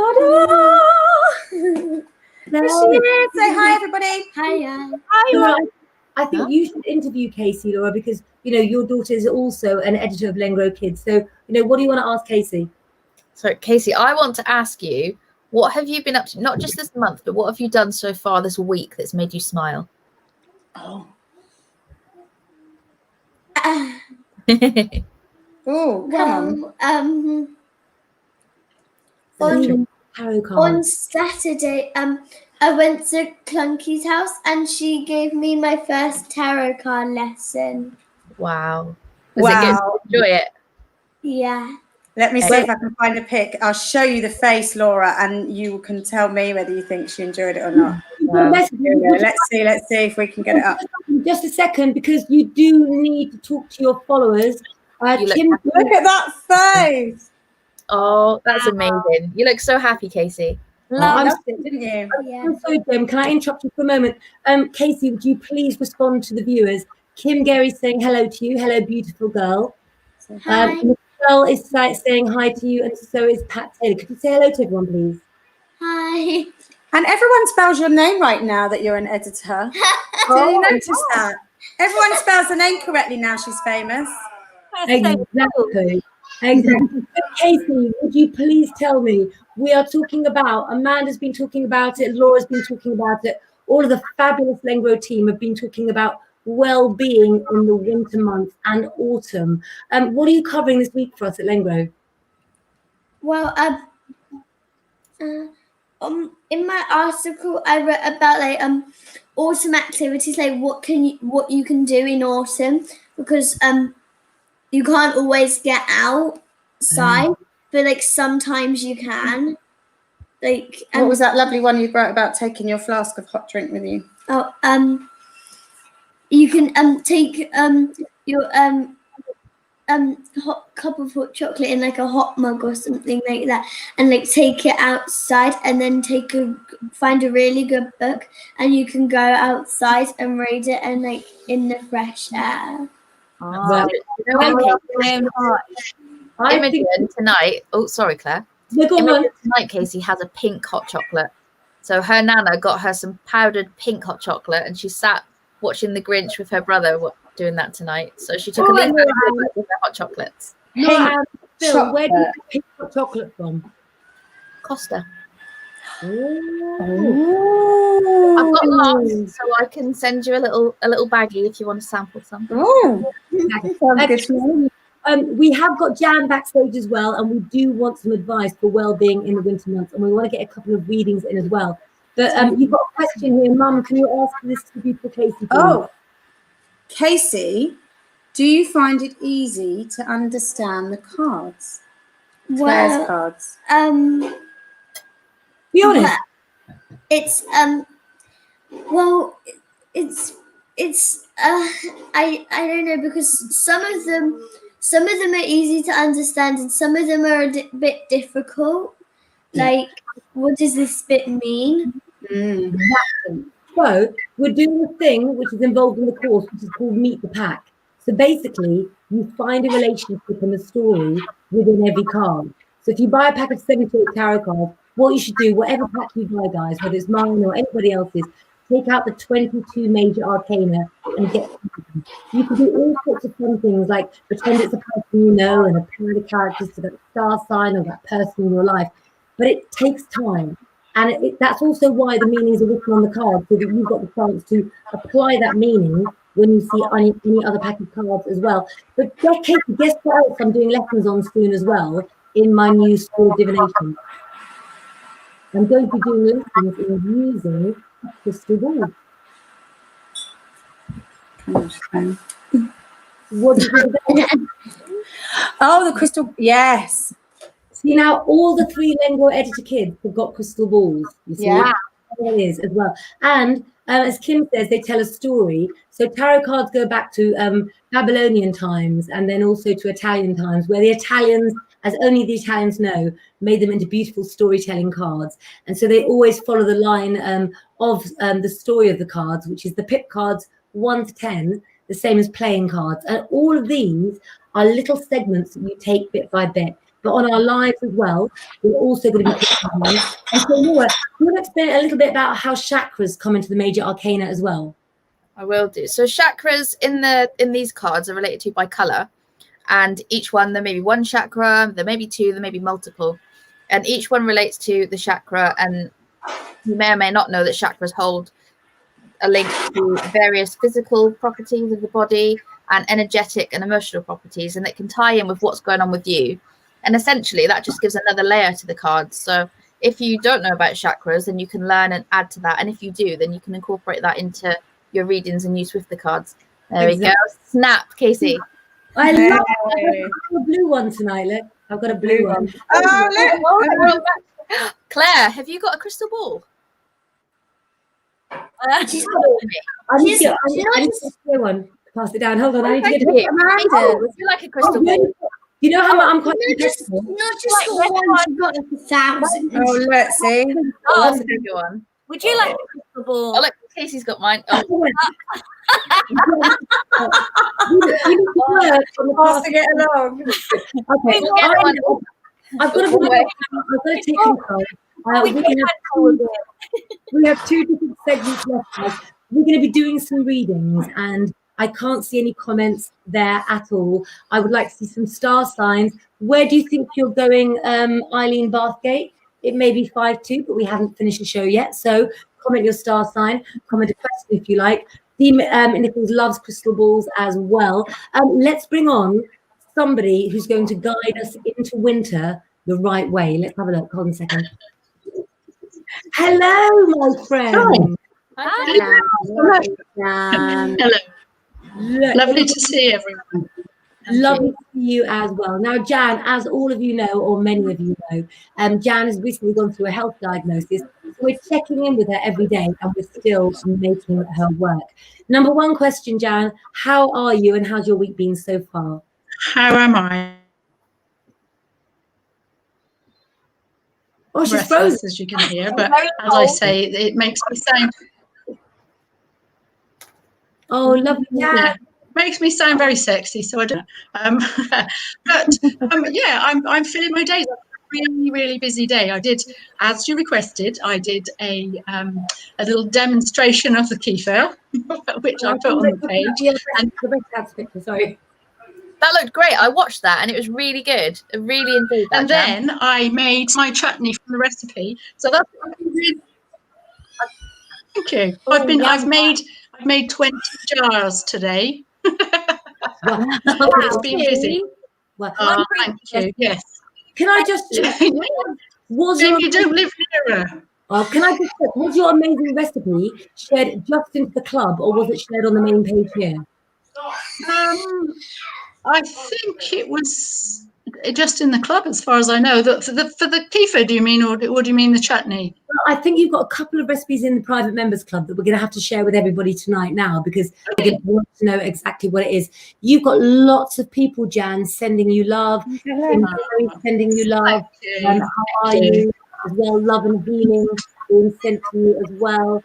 S5: Say hi, everybody.
S2: Hi,
S1: Laura, I think you should interview Casey, Laura, because your daughter is also an editor of Lengro Kids. So what do you want to ask Casey?
S4: So Casey, I want to ask you, what have you been up to? Not just this month, but what have you done so far this week that's made you smile?
S5: Oh,
S6: On Saturday, I went to Clunky's house and she gave me my first tarot card lesson.
S4: Wow. Was it good? Enjoy it?
S6: Yeah.
S5: Let me see if I can find a pic. I'll show you the face, Laura, and you can tell me whether you think she enjoyed it or not. Let's see if we can get it up.
S1: Just a second, because you do need to talk to your followers. Kim,
S5: look at that face.
S4: Oh, that's amazing. You look so happy, Casey.
S5: Loved it, didn't you?
S6: Yeah.
S1: I'm sorry, Jim. Can I interrupt you for a moment? Casey, would you please respond to the viewers? Kim Gary's saying hello to you. Hello, beautiful girl.
S6: Hi.
S1: Michelle is saying hi to you, and so is Pat Taylor. Could you say hello to everyone, please?
S6: Hi.
S5: And everyone spells your name right now that you're an editor. Did you notice that? Everyone spells the name correctly now she's famous.
S1: Exactly. Casey, would you please tell me, we are talking about, Amanda's been talking about it, Laura's been talking about it, all of the fabulous Lengro team have been talking about well-being in the winter months and autumn. What are you covering this week for us at Lengro?
S6: Well, in my article I wrote about autumn activities, like what you can do in autumn, because you can't always get outside, but sometimes you can.
S5: What was that lovely one you wrote about taking your flask of hot drink with you?
S6: You can take your hot cup of hot chocolate in a hot mug or something like that, and take it outside, and then find a really good book, and you can go outside and read it, and in the fresh air.
S4: Imogen tonight. Oh, sorry, Claire. Imogen tonight, Casey, has a pink hot chocolate. So her nana got her some powdered pink hot chocolate, and she sat watching The Grinch with her brother doing that tonight. So she took a leaf out with her hot chocolates.
S1: Phil, where do you get pink hot chocolate from?
S4: Costa.
S1: Oh.
S4: I've got lots, so I can send you a little baggie if you want to sample some.
S5: Oh,
S1: we have got Jan backstage as well, and we do want some advice for well-being in the winter months, and we want to get a couple of readings in as well. But you've got a question here, Mum. Can you ask this to beautiful Casey, please?
S5: Oh, Casey, do you find it easy to understand the cards? Claire's cards.
S1: Be honest.
S6: It's well, it's I don't know, because some of them are easy to understand and some of them are a bit difficult. Like, what does this bit mean?
S1: Exactly. So we're doing a thing which is involved in the course, which is called Meet the Pack. So basically, you find a relationship in the story within every card. So if you buy a pack of 78 tarot cards, what you should do, whatever pack you buy, guys, whether it's mine or anybody else's, take out the 22 major arcana and get them. You can do all sorts of fun things, like pretend it's a person you know and apply the characters to that star sign or that person in your life. But it takes time. And that's also why the meanings are written on the card, so that you've got the chance to apply that meaning when you see any other pack of cards as well. But Katie, guess what else I'm doing lessons on soon as well in my new School of Divination? I'm going to be doing lessons in using crystal ball. What do you think of that?
S5: Oh, the crystal, yes.
S1: See, now all the 3 Lengro editor kids have got crystal balls. You see,
S5: Yeah.
S1: It is as well. And as Kim says, they tell a story. So tarot cards go back to Babylonian times and then also to Italian times, where the Italians, as only the Italians know, made them into beautiful storytelling cards. And so they always follow the line of the story of the cards, which is the pip cards 1 to 10, the same as playing cards. And all of these are little segments that you take bit by bit. But on our lives as well, we're also going to be picking them. And so, Laura, do you want to explain a little bit about how chakras come into the major arcana as well?
S4: I will do. So chakras in these cards are related to by color, and each one, there may be 1 chakra, there may be 2, there may be multiple, and each one relates to the chakra. And you may or may not know that chakras hold a link to various physical properties of the body and energetic and emotional properties, and it can tie in with what's going on with you. And essentially that just gives another layer to the cards. So if you don't know about chakras, then you can learn and add to that. And if you do, then you can incorporate that into your readings and use with the cards. There we go. Snap, Casey.
S1: I love it. I've got a blue one tonight. Look, I've got a blue one.
S5: Oh, look.
S4: Claire, have you got a crystal ball?
S1: I need to get a clear one. Pass it down. Hold on. I need to get
S4: Would you like a crystal ball?
S1: You know how I'm quite
S6: Not just the ones you've got like 1,000.
S5: Oh, let's see.
S4: Oh, that's a big one.
S2: Would you like a crystal ball?
S4: Oh, look, Casey's got mine. Oh.
S5: Pass to get along.
S1: Okay, I've got to take control. We have 2 different segments left, guys. We're going to be doing some readings, and I can't see any comments there at all. I would like to see some star signs. Where do you think you're going, Eileen Bathgate? It may be 5-2, but we haven't finished the show yet. So comment your star sign, comment a question if you like. Team Nichols loves crystal balls as well. Let's bring on somebody who's going to guide us into winter the right way. Let's have a look. Hold on a second. Hello, my friend.
S4: Hi.
S7: Hello.
S1: Look,
S7: Lovely to see everyone.
S1: Lovely to see you as well. Now, Jan, as all of you know, or many of you know, Jan has recently gone through a health diagnosis. So we're checking in with her every day, and we're still making her work. Number 1 question, Jan, how are you and how's your week been so far?
S7: How am I?
S1: Oh, she's
S7: Breathless,
S1: frozen.
S7: as you can hear, but as I say, it makes me sound.
S1: Oh, lovely.
S7: Yeah, makes me sound very sexy, so I don't. Yeah, I'm filling my days. Really, really busy day. I did, as you requested, I did a little demonstration of the kefir, which I put on the page.
S1: And the picture, sorry.
S4: That looked great. I watched that and it was really good. I really enjoyed that.
S7: And then I made my chutney from the recipe. So that's what I've been doing. Thank you. I've made 20 jars today.
S1: Wow.
S7: It's been busy.
S1: Wow.
S7: Thank you. Yes.
S1: Can I just check? Was
S7: If you don't live near her.
S1: Can I just check, was your amazing recipe shared just into the club, or was it shared on the main page here?
S7: I think it was just in the club, as far as I know. For the kefir, do you mean, or do you mean the chutney?
S1: Well, I think you've got a couple of recipes in the private members club that we're going to have to share with everybody tonight now, because they're going to want to know exactly what it is. You've got lots of people, Jan, sending you love, sending you love. How are you? As well, love and healing being sent to you as well.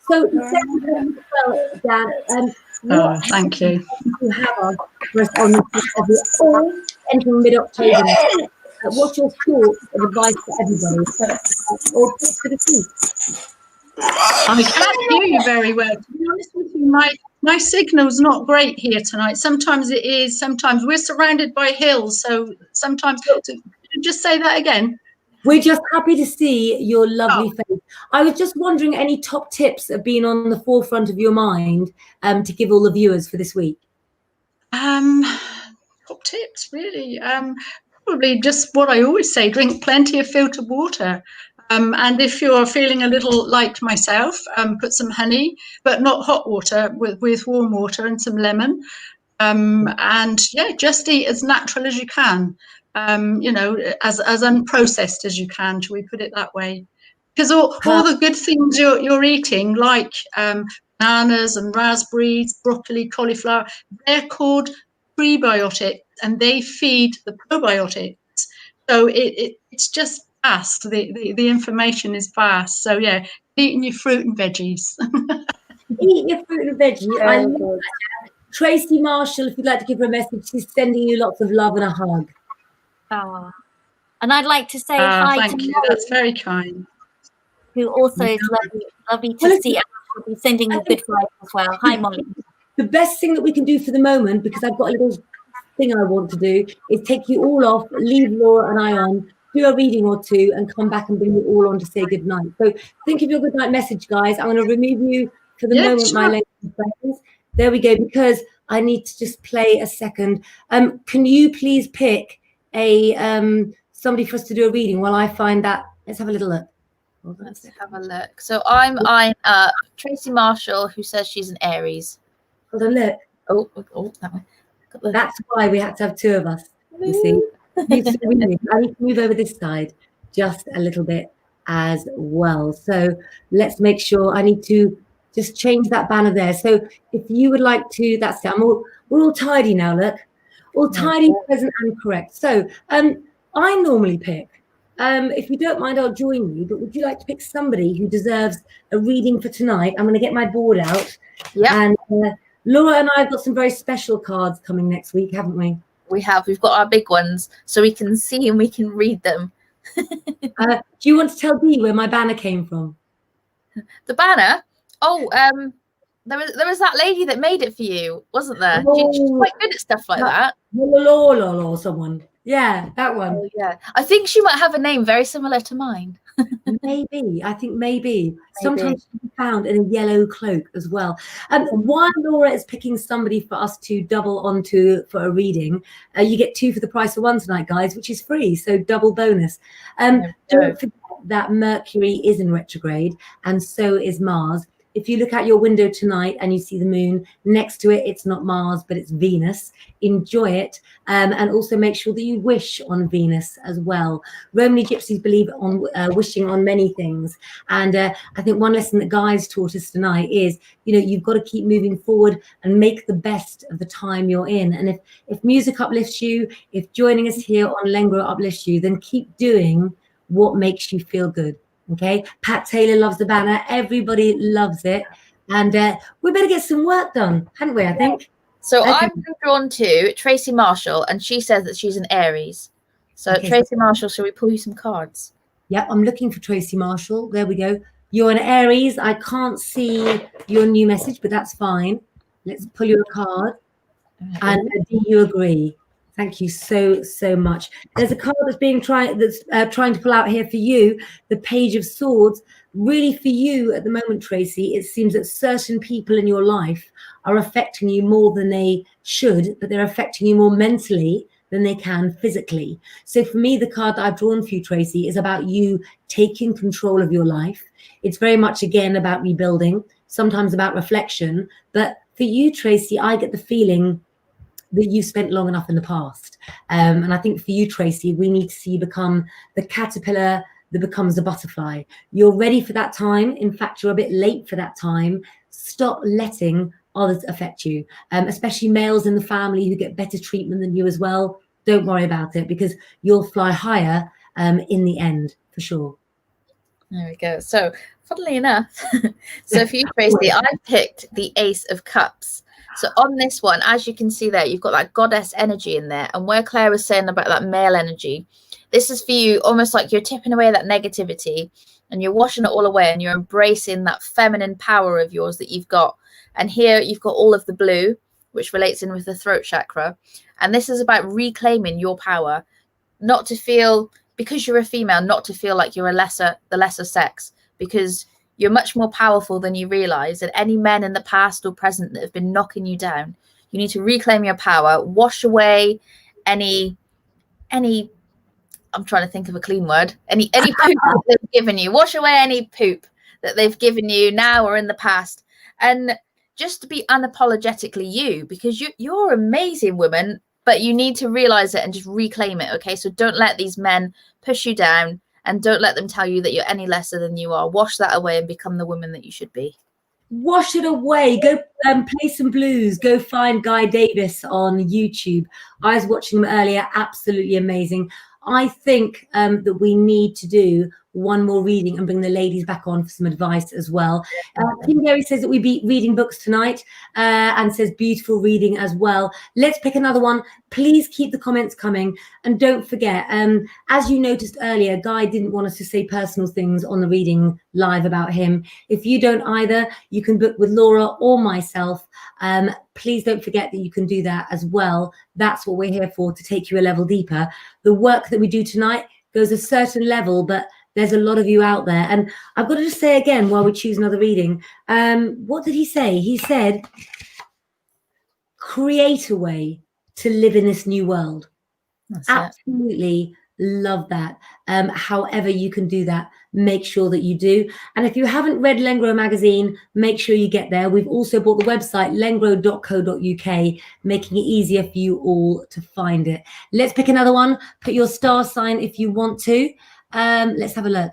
S1: So, Jan,
S7: thank you.
S1: You have us for us on this all entering mid-October now. What's your thoughts and advice for everybody? Or tips for the team?
S7: I can't hear you very well. To be honest with you, my signal's not great here tonight. Sometimes it is, sometimes we're surrounded by hills, so sometimes. Just say that again.
S1: We're just happy to see your lovely face. I was just wondering, any top tips have been on the forefront of your mind to give all the viewers for this week?
S7: Top tips, really. Probably just what I always say: drink plenty of filtered water. And if you're feeling a little like myself, put some honey, but not hot water, with warm water and some lemon. And yeah, just eat as natural as you can. As unprocessed as you can, shall we put it that way? Because all the good things you're eating, like bananas and raspberries, broccoli, cauliflower, they're called prebiotics, and they feed the probiotics. So it's just fast. The information is fast. So yeah, eating your fruit and veggies.
S1: Eat your fruit and veggies. I love that. Tracy Marshall, if you'd like to give her a message, she's sending you lots of love and a hug.
S2: Oh. And I'd like to say hi
S7: thank
S2: to
S7: you.
S2: Molly,
S7: That's very kind.
S2: who also is lovely to see, and she'll be sending you good vibes as well. Hi, Molly.
S1: The best thing that we can do for the moment, because I've got a little thing I want to do, is take you all off, leave Laura and I on, do a reading or two, and come back and bring you all on to say good night. So think of your good night message, guys. I'm going to remove you for the moment,
S7: sure.
S1: my ladies and friends. There we go, because I need to just play a second. Can you please pick a somebody for us to do a reading while I find that? Let's have a little look.
S4: Let's have a look. So I'm eyeing up Tracy Marshall, who says she's an Aries.
S1: Hold on, look.
S4: Oh, that way.
S1: That's why we had to have two of us, you see. I need to move over this side just a little bit as well. So let's make sure, I need to just change that banner there. So if you would like to, that's it. We're all tidy now, look. All tidy, present and correct. So I normally pick, if you don't mind, I'll join you, but would you like to pick somebody who deserves a reading for tonight? I'm going to get my board out.
S4: Yeah.
S1: And Laura and I have got some very special cards coming next week, haven't we?
S4: We have. We've got our big ones, so we can see and we can read them.
S1: Do you want to tell Dee where my banner came from?
S4: The banner? Oh, there was that lady that made it for you, wasn't there? She's quite good at stuff like that.
S1: Or someone. Yeah, that one.
S4: Oh, yeah. I think she might have a name very similar to mine.
S1: Maybe. I think maybe. Sometimes she'll be found in a yellow cloak as well. While Laura is picking somebody for us to double onto for a reading, you get two for the price of one tonight, guys, which is free. So double bonus. Don't forget that Mercury is in retrograde, and so is Mars. If you look out your window tonight and you see the moon next to it, it's not Mars, but it's Venus. Enjoy it. And also make sure that you wish on Venus as well. Romany gypsies believe on wishing on many things. And I think one lesson that Guy's taught us tonight is, you've got to keep moving forward and make the best of the time you're in. And if music uplifts you, if joining us here on Lengro uplifts you, then keep doing what makes you feel good. Okay, Pat Taylor loves the banner. Everybody loves it, and we better get some work done, hadn't we? I think.
S4: So I'm drawn to Tracy Marshall, and she says that she's an Aries. So Tracy Marshall, shall we pull you some cards?
S1: Yep, I'm looking for Tracy Marshall. There we go. You're an Aries. I can't see your new message, but that's fine. Let's pull you a card. And do you agree? Thank you so much. There's a card that's trying to pull out here for you, the Page of Swords. Really for you at the moment, Tracy, it seems that certain people in your life are affecting you more than they should, but they're affecting you more mentally than they can physically. So for me, the card that I've drawn for you, Tracy, is about you taking control of your life. It's very much, again, about rebuilding, sometimes about reflection. But for you, Tracy, I get the feeling that you've spent long enough in the past. And I think for you, Tracy, we need to see you become the caterpillar that becomes the butterfly. You're ready for that time. In fact, you're a bit late for that time. Stop letting others affect you, especially males in the family who get better treatment than you as well. Don't worry about it, because you'll fly higher in the end, for sure.
S4: There we go. So funnily enough, so for you, Tracy, I picked the Ace of Cups. So on this one, as you can see there, you've got that goddess energy in there. And where Claire was saying about that male energy, this is for you almost like you're tipping away that negativity and you're washing it all away and you're embracing that feminine power of yours that you've got. And here you've got all of the blue, which relates in with the throat chakra. And this is about reclaiming your power, not to feel, because you're a female, not to feel like you're the lesser sex, because you're much more powerful than you realize. And any men in the past or present that have been knocking you down, you need to reclaim your power, wash away any I'm trying to think of a clean word, any poop that they've given you. Wash away any poop that they've given you now or in the past. And just to be unapologetically you, because you're an amazing woman, but you need to realize it and just reclaim it. Okay, so don't let these men push you down, and don't let them tell you that you're any lesser than you are. Wash that away and become the woman that you should be.
S1: Wash it away. Go play some blues. Go find Guy Davis on YouTube. I was watching him earlier. Absolutely amazing. I think that we need to do one more reading and bring the ladies back on for some advice as well. Kim Gary says that we be reading books tonight and says beautiful reading as well. Let's pick another one. Please keep the comments coming. And don't forget, as you noticed earlier, Guy didn't want us to say personal things on the reading live about him. If you don't either, you can book with Laura or myself. Please don't forget that you can do that as well. That's what we're here for, to take you a level deeper. The work that we do tonight goes a certain level, but there's a lot of you out there. And I've got to just say again, while we choose another reading, what did he say? He said, create a way to live in this new world. That's absolutely love that. However you can do that, make sure that you do. And if you haven't read Lengro magazine, make sure you get there. We've also bought the website lengro.co.uk, making it easier for you all to find it. Let's pick another one. Put your star sign if you want to. Let's have a look.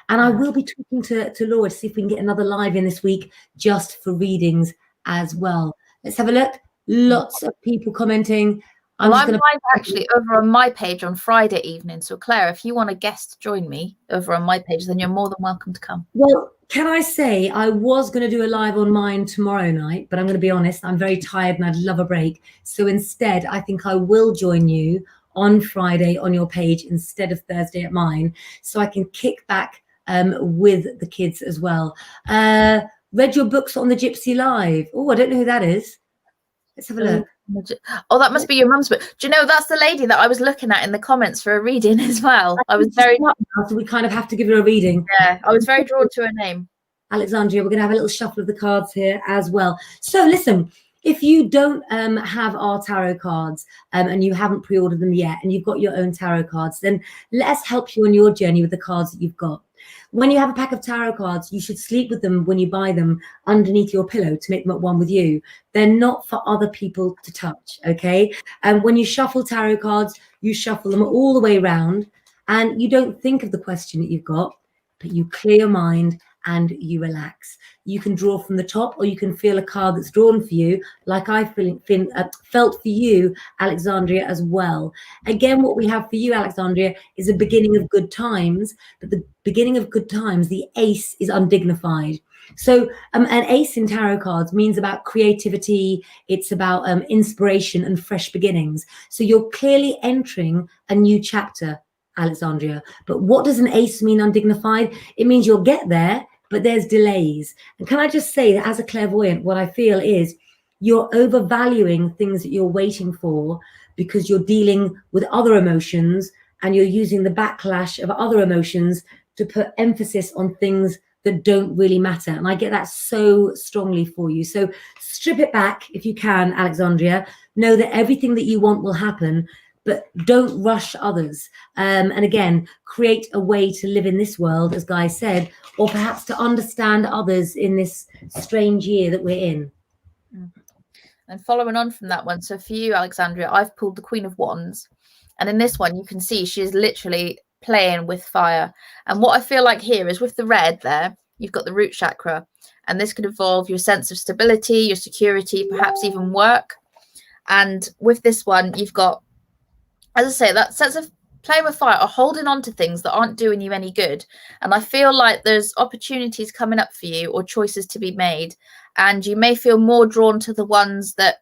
S1: And I will be talking to Laura to see if we can get another live in this week just for readings as well. Let's have a look. Lots of people commenting.
S4: I'm live actually over on my page on Friday evening. So Claire, if you want a guest to join me over on my page, then you're more than welcome to come.
S1: Well, can I say I was going to do a live on mine tomorrow night, but I'm going to be honest, I'm very tired and I'd love a break. So instead, I think I will join you on Friday on your page instead of Thursday at mine, so I can kick back with the kids as well. Read your books on the Gypsy Live. Oh, I don't know who that is. Let's have a look.
S4: Oh, that must be your mum's book. Do you know, that's the lady that I was looking at in the comments for a reading as well. I was very...
S1: So we kind of have to give her a reading.
S4: Yeah, I was very drawn to her name.
S1: Alexandria, we're going to have a little shuffle of the cards here as well. So listen, if you don't have our tarot cards and you haven't pre-ordered them yet and you've got your own tarot cards, then let us help you on your journey with the cards that you've got. When you have a pack of tarot cards, you should sleep with them when you buy them underneath your pillow to make them at one with you. They're not for other people to touch, okay? And when you shuffle tarot cards, you shuffle them all the way around and you don't think of the question that you've got, but you clear your mind and you relax. You can draw from the top or you can feel a card that's drawn for you, like I felt for you, Alexandria, as well. Again, what we have for you, Alexandria, is a beginning of good times, but the beginning of good times, the ace is undignified. So an ace in tarot cards means about creativity. It's about inspiration and fresh beginnings. So you're clearly entering a new chapter, Alexandria. But what does an ace mean undignified? It means you'll get there, but there's delays. And can I just say that as a clairvoyant, what I feel is you're overvaluing things that you're waiting for because you're dealing with other emotions and you're using the backlash of other emotions to put emphasis on things that don't really matter. And I get that so strongly for you. So strip it back if you can, Alexandria. Know that everything that you want will happen. but don't rush others. And again, create a way to live in this world, as Guy said, or perhaps to understand others in this strange year that we're in.
S4: And following on from that one, so for you, Alexandria, I've pulled the Queen of Wands. And in this one, you can see she's literally playing with fire. And what I feel like here is with the red there, you've got the root chakra. And this could involve your sense of stability, your security, perhaps even work. And with this one, you've got, as I say, that sense of playing with fire or holding on to things that aren't doing you any good. And I feel like there's opportunities coming up for you or choices to be made. And you may feel more drawn to the ones that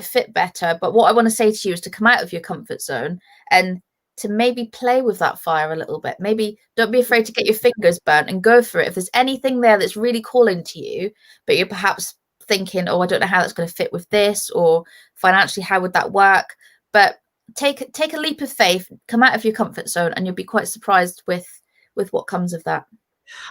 S4: fit better. But what I want to say to you is to come out of your comfort zone and to maybe play with that fire a little bit. Maybe don't be afraid to get your fingers burnt and go for it. If there's anything there that's really calling to you, but you're perhaps thinking, oh, I don't know how that's going to fit with this, or financially, how would that work? But take a leap of faith, come out of your comfort zone, and you'll be quite surprised with what comes of that.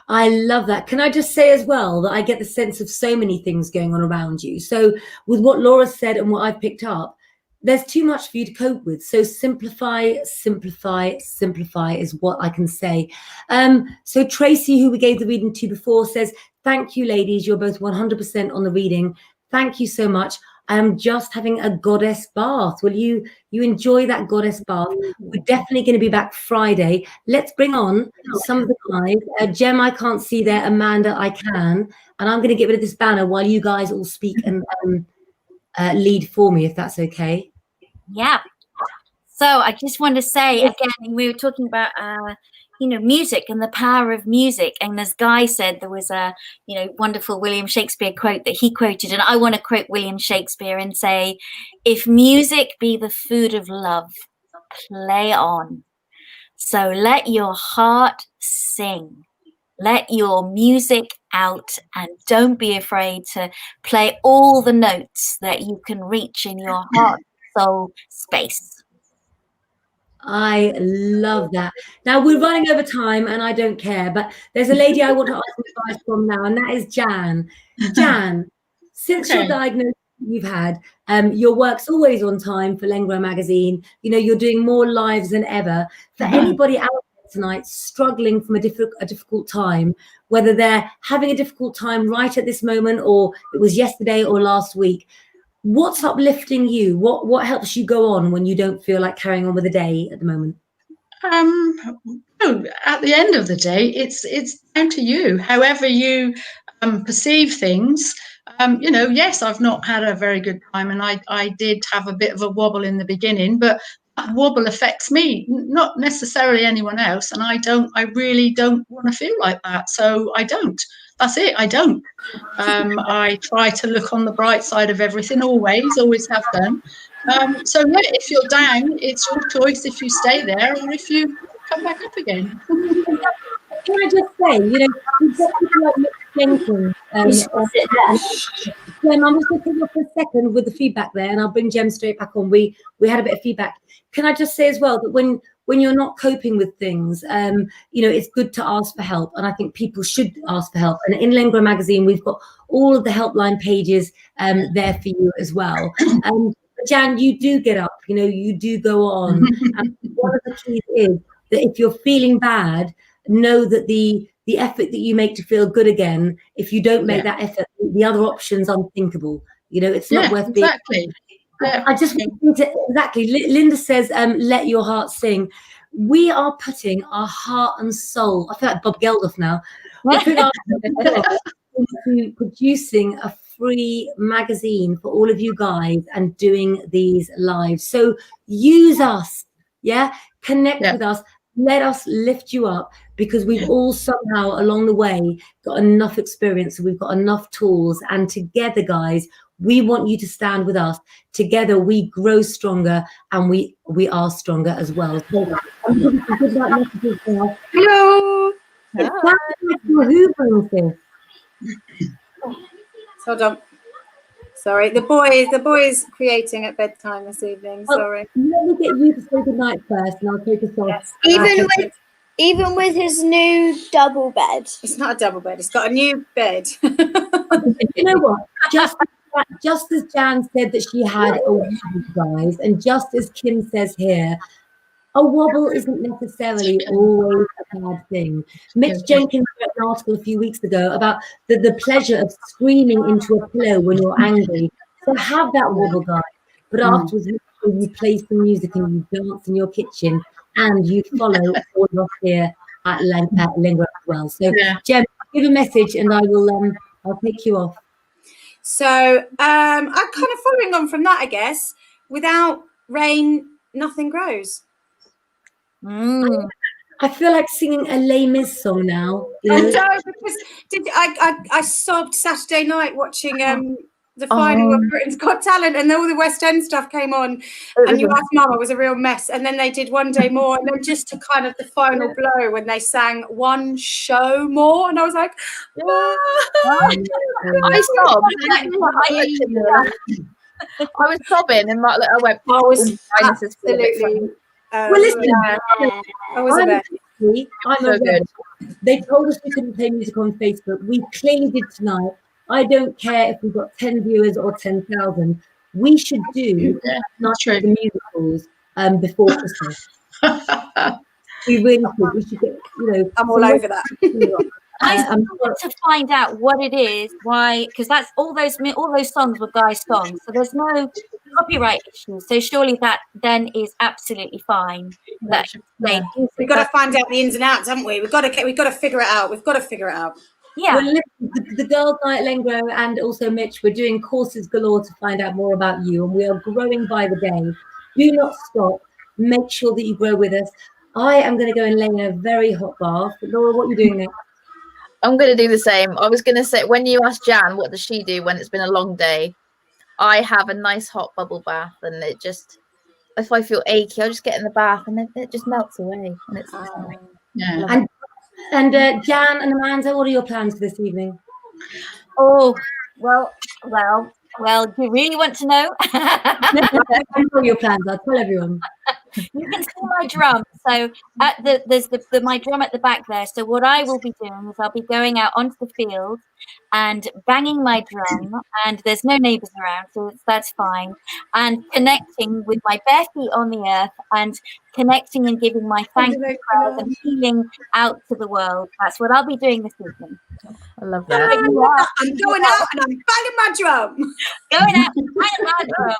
S1: I love that. Can I just say as well that I get the sense of so many things going on around you. So with what Laura said and what I've picked up, there's too much for you to cope with. So simplify, simplify, simplify is what I can say. So Tracy, who we gave the reading to before, says, thank you, ladies. You're both 100% on the reading. Thank you so much. I am just having a goddess bath. Will you enjoy that goddess bath? We're definitely going to be back Friday. Let's bring on some of the guys. Jem, I can't see there. Amanda, I can. And I'm going to get rid of this banner while you guys all speak and lead for me, if that's okay.
S2: Yeah. So I just want to say again, we were talking about music and the power of music. And as Guy said, there was a wonderful William Shakespeare quote that he quoted, and I want to quote William Shakespeare and say, if music be the food of love, play on. So let your heart sing. Let your music out, and don't be afraid to play all the notes that you can reach in your heart soul space.
S1: I love that. Now we're running over time and I don't care, but there's a lady I want to ask advice from now, and that is Jan. Jan, since your diagnosis you've had, your work's always on time for Lengro magazine. You're doing more lives than ever. For anybody out there tonight struggling from a difficult time, whether they're having a difficult time right at this moment, or it was yesterday or last week, what's uplifting you? What helps you go on when you don't feel like carrying on with the day at the moment?
S7: At the end of the day, it's down to you. However you perceive things. Yes, I've not had a very good time, and I did have a bit of a wobble in the beginning, but that wobble affects me, not necessarily anyone else. And I really don't want to feel like that. So I don't. That's it. I don't. I try to look on the bright side of everything, always have done. So yeah, if you're down, it's your choice if you stay there or if you come back up again.
S1: Can I just say, you've got people like Nick Jenkins. Jem, I'm just going to take off for a second with the feedback there, and I'll bring Jem straight back on. We had a bit of feedback. Can I just say as well that when you're not coping with things, it's good to ask for help, and I think people should ask for help. And in Lengro magazine, we've got all of the helpline pages there for you as well. Jan, you do get up, you do go on. And one of the keys is that if you're feeling bad, know that the effort that you make to feel good again, if you don't make that effort, the other option's unthinkable. It's not worth being.
S7: Exactly. Yeah.
S1: I just want to, exactly. Linda says, let your heart sing. We are putting our heart and soul, I feel like Bob Geldof now, we're putting our into producing a free magazine for all of you guys and doing these lives. So use us, connect with us. Let us lift you up, because we've all somehow along the way got enough experience, we've got enough tools, and together, guys, we want you to stand with us. Together we grow stronger, and we are stronger as well. So I'm giving some good night messages now. Hello. Who brings this?
S5: Hold on. Sorry, the boys creating at bedtime this evening. Sorry.
S1: Let me get you to say good night first, and I'll take us off.
S6: Yes. Even with his new double bed.
S5: It's not a double bed. It's got a new bed.
S1: You know what? Just just as Jan said that she had a wobble, guys, and just as Kim says here, a wobble isn't necessarily always a bad thing. Mitch Jenkins wrote an article a few weeks ago about the pleasure of screaming into a pillow when you're angry. So have that wobble, guys. But afterwards, make sure you play some music and you dance in your kitchen and you follow all of us here at Lengro as well. So, Jem, give a message and I'll take you off.
S5: So I'm kind of following on from that, I guess. Without rain, nothing grows.
S1: I feel like singing a Les Mis song now.
S5: I know, because I sobbed Saturday night watching the final of Britain's Got Talent, and all the West End stuff came on, and You Ask Mama was a real mess. And then they did One Day More, and then just to kind of the final blow when they sang One Show More, and I was like,
S4: I sobbed. I was sobbing, and I went.
S5: I was absolutely.
S1: Well, listen,
S5: I was a bit.
S1: I'm so good. They told us we couldn't play music on Facebook. We clearly did tonight. I don't care if we've got 10 viewers or 10,000. We should do the musicals before Christmas. We really should. We should get,
S5: I'm all over that.
S2: I want to find out what it is, why, because that's all those songs were guys' songs, so there's no copyright issues. So surely that then is absolutely fine.
S5: We've got to find out the ins and outs, haven't we? We've got to figure it out. We've got to figure it out.
S2: Yeah.
S1: Well, the Girls' Night Lengro and also Mitch, we're doing courses galore to find out more about you, and we are growing by the day. Do not stop. Make sure that you grow with us. I am going to go and lay in a very hot bath. Laura, what are you doing next?
S4: I'm going to do the same. I was going to say, when you ask Jan, what does she do when it's been a long day? I have a nice hot bubble bath, and it just, if I feel achy, I'll just get in the bath, and it just melts away. And it's
S1: And Jan and Amanda, what are your plans for this evening?
S2: Oh, well, do you really want to know?
S1: I know your plans. I'll tell everyone.
S2: You can see my drum. So there's my drum at the back there. So what I will be doing is I'll be going out onto the field and banging my drum, and there's no neighbours around, so that's fine. And connecting with my bare feet on the earth and connecting and giving my thanks and healing out to the world. That's what I'll be doing this evening.
S4: I love that.
S5: I'm going out and I'm banging my drum.
S2: Going out and banging my drum.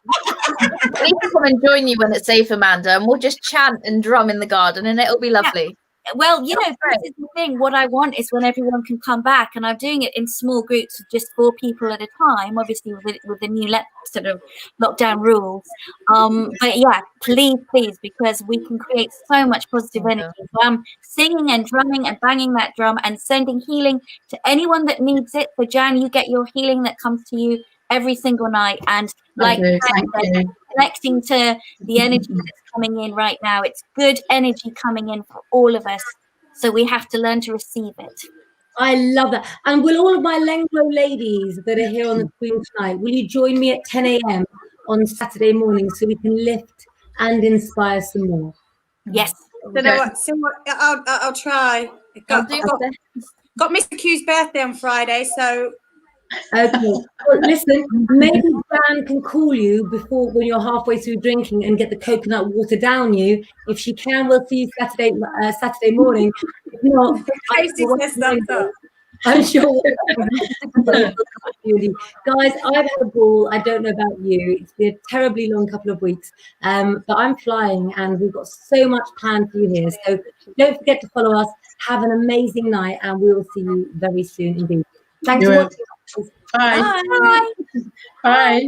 S4: We can come and join you when it's safe, Amanda, and we'll just chant and drum in the garden, and it'll be lovely.
S2: Well, this is the thing. What I want is when everyone can come back, and I'm doing it in small groups of just 4 people at a time, obviously with the new sort of lockdown rules. But yeah, please, because we can create so much positive energy. So I'm singing and drumming and banging that drum and sending healing to anyone that needs it. So Jan, you get your healing that comes to you every single night, and connecting to the energy that's coming in right now. It's good energy coming in for all of us, so we have to learn to receive it.
S1: I love that. And will all of my Lengro ladies that are here on the screen tonight, will you join me at 10 a.m. on Saturday morning so we can lift and inspire some more?
S2: Yes.
S5: I'll try. Got Mr. Q's birthday on Friday, so.
S1: Okay. Well, listen, maybe Jan can call you when you're halfway through drinking and get the coconut water down you. If she can, we'll see you Saturday morning. If not, I'm sure. Guys, I've had a ball. I don't know about you. It's been a terribly long couple of weeks, but I'm flying, and we've got so much planned for you here. So don't forget to follow us. Have an amazing night, and we will see you very soon indeed. Thanks for watching.
S7: Bye.
S2: Bye.
S7: Bye.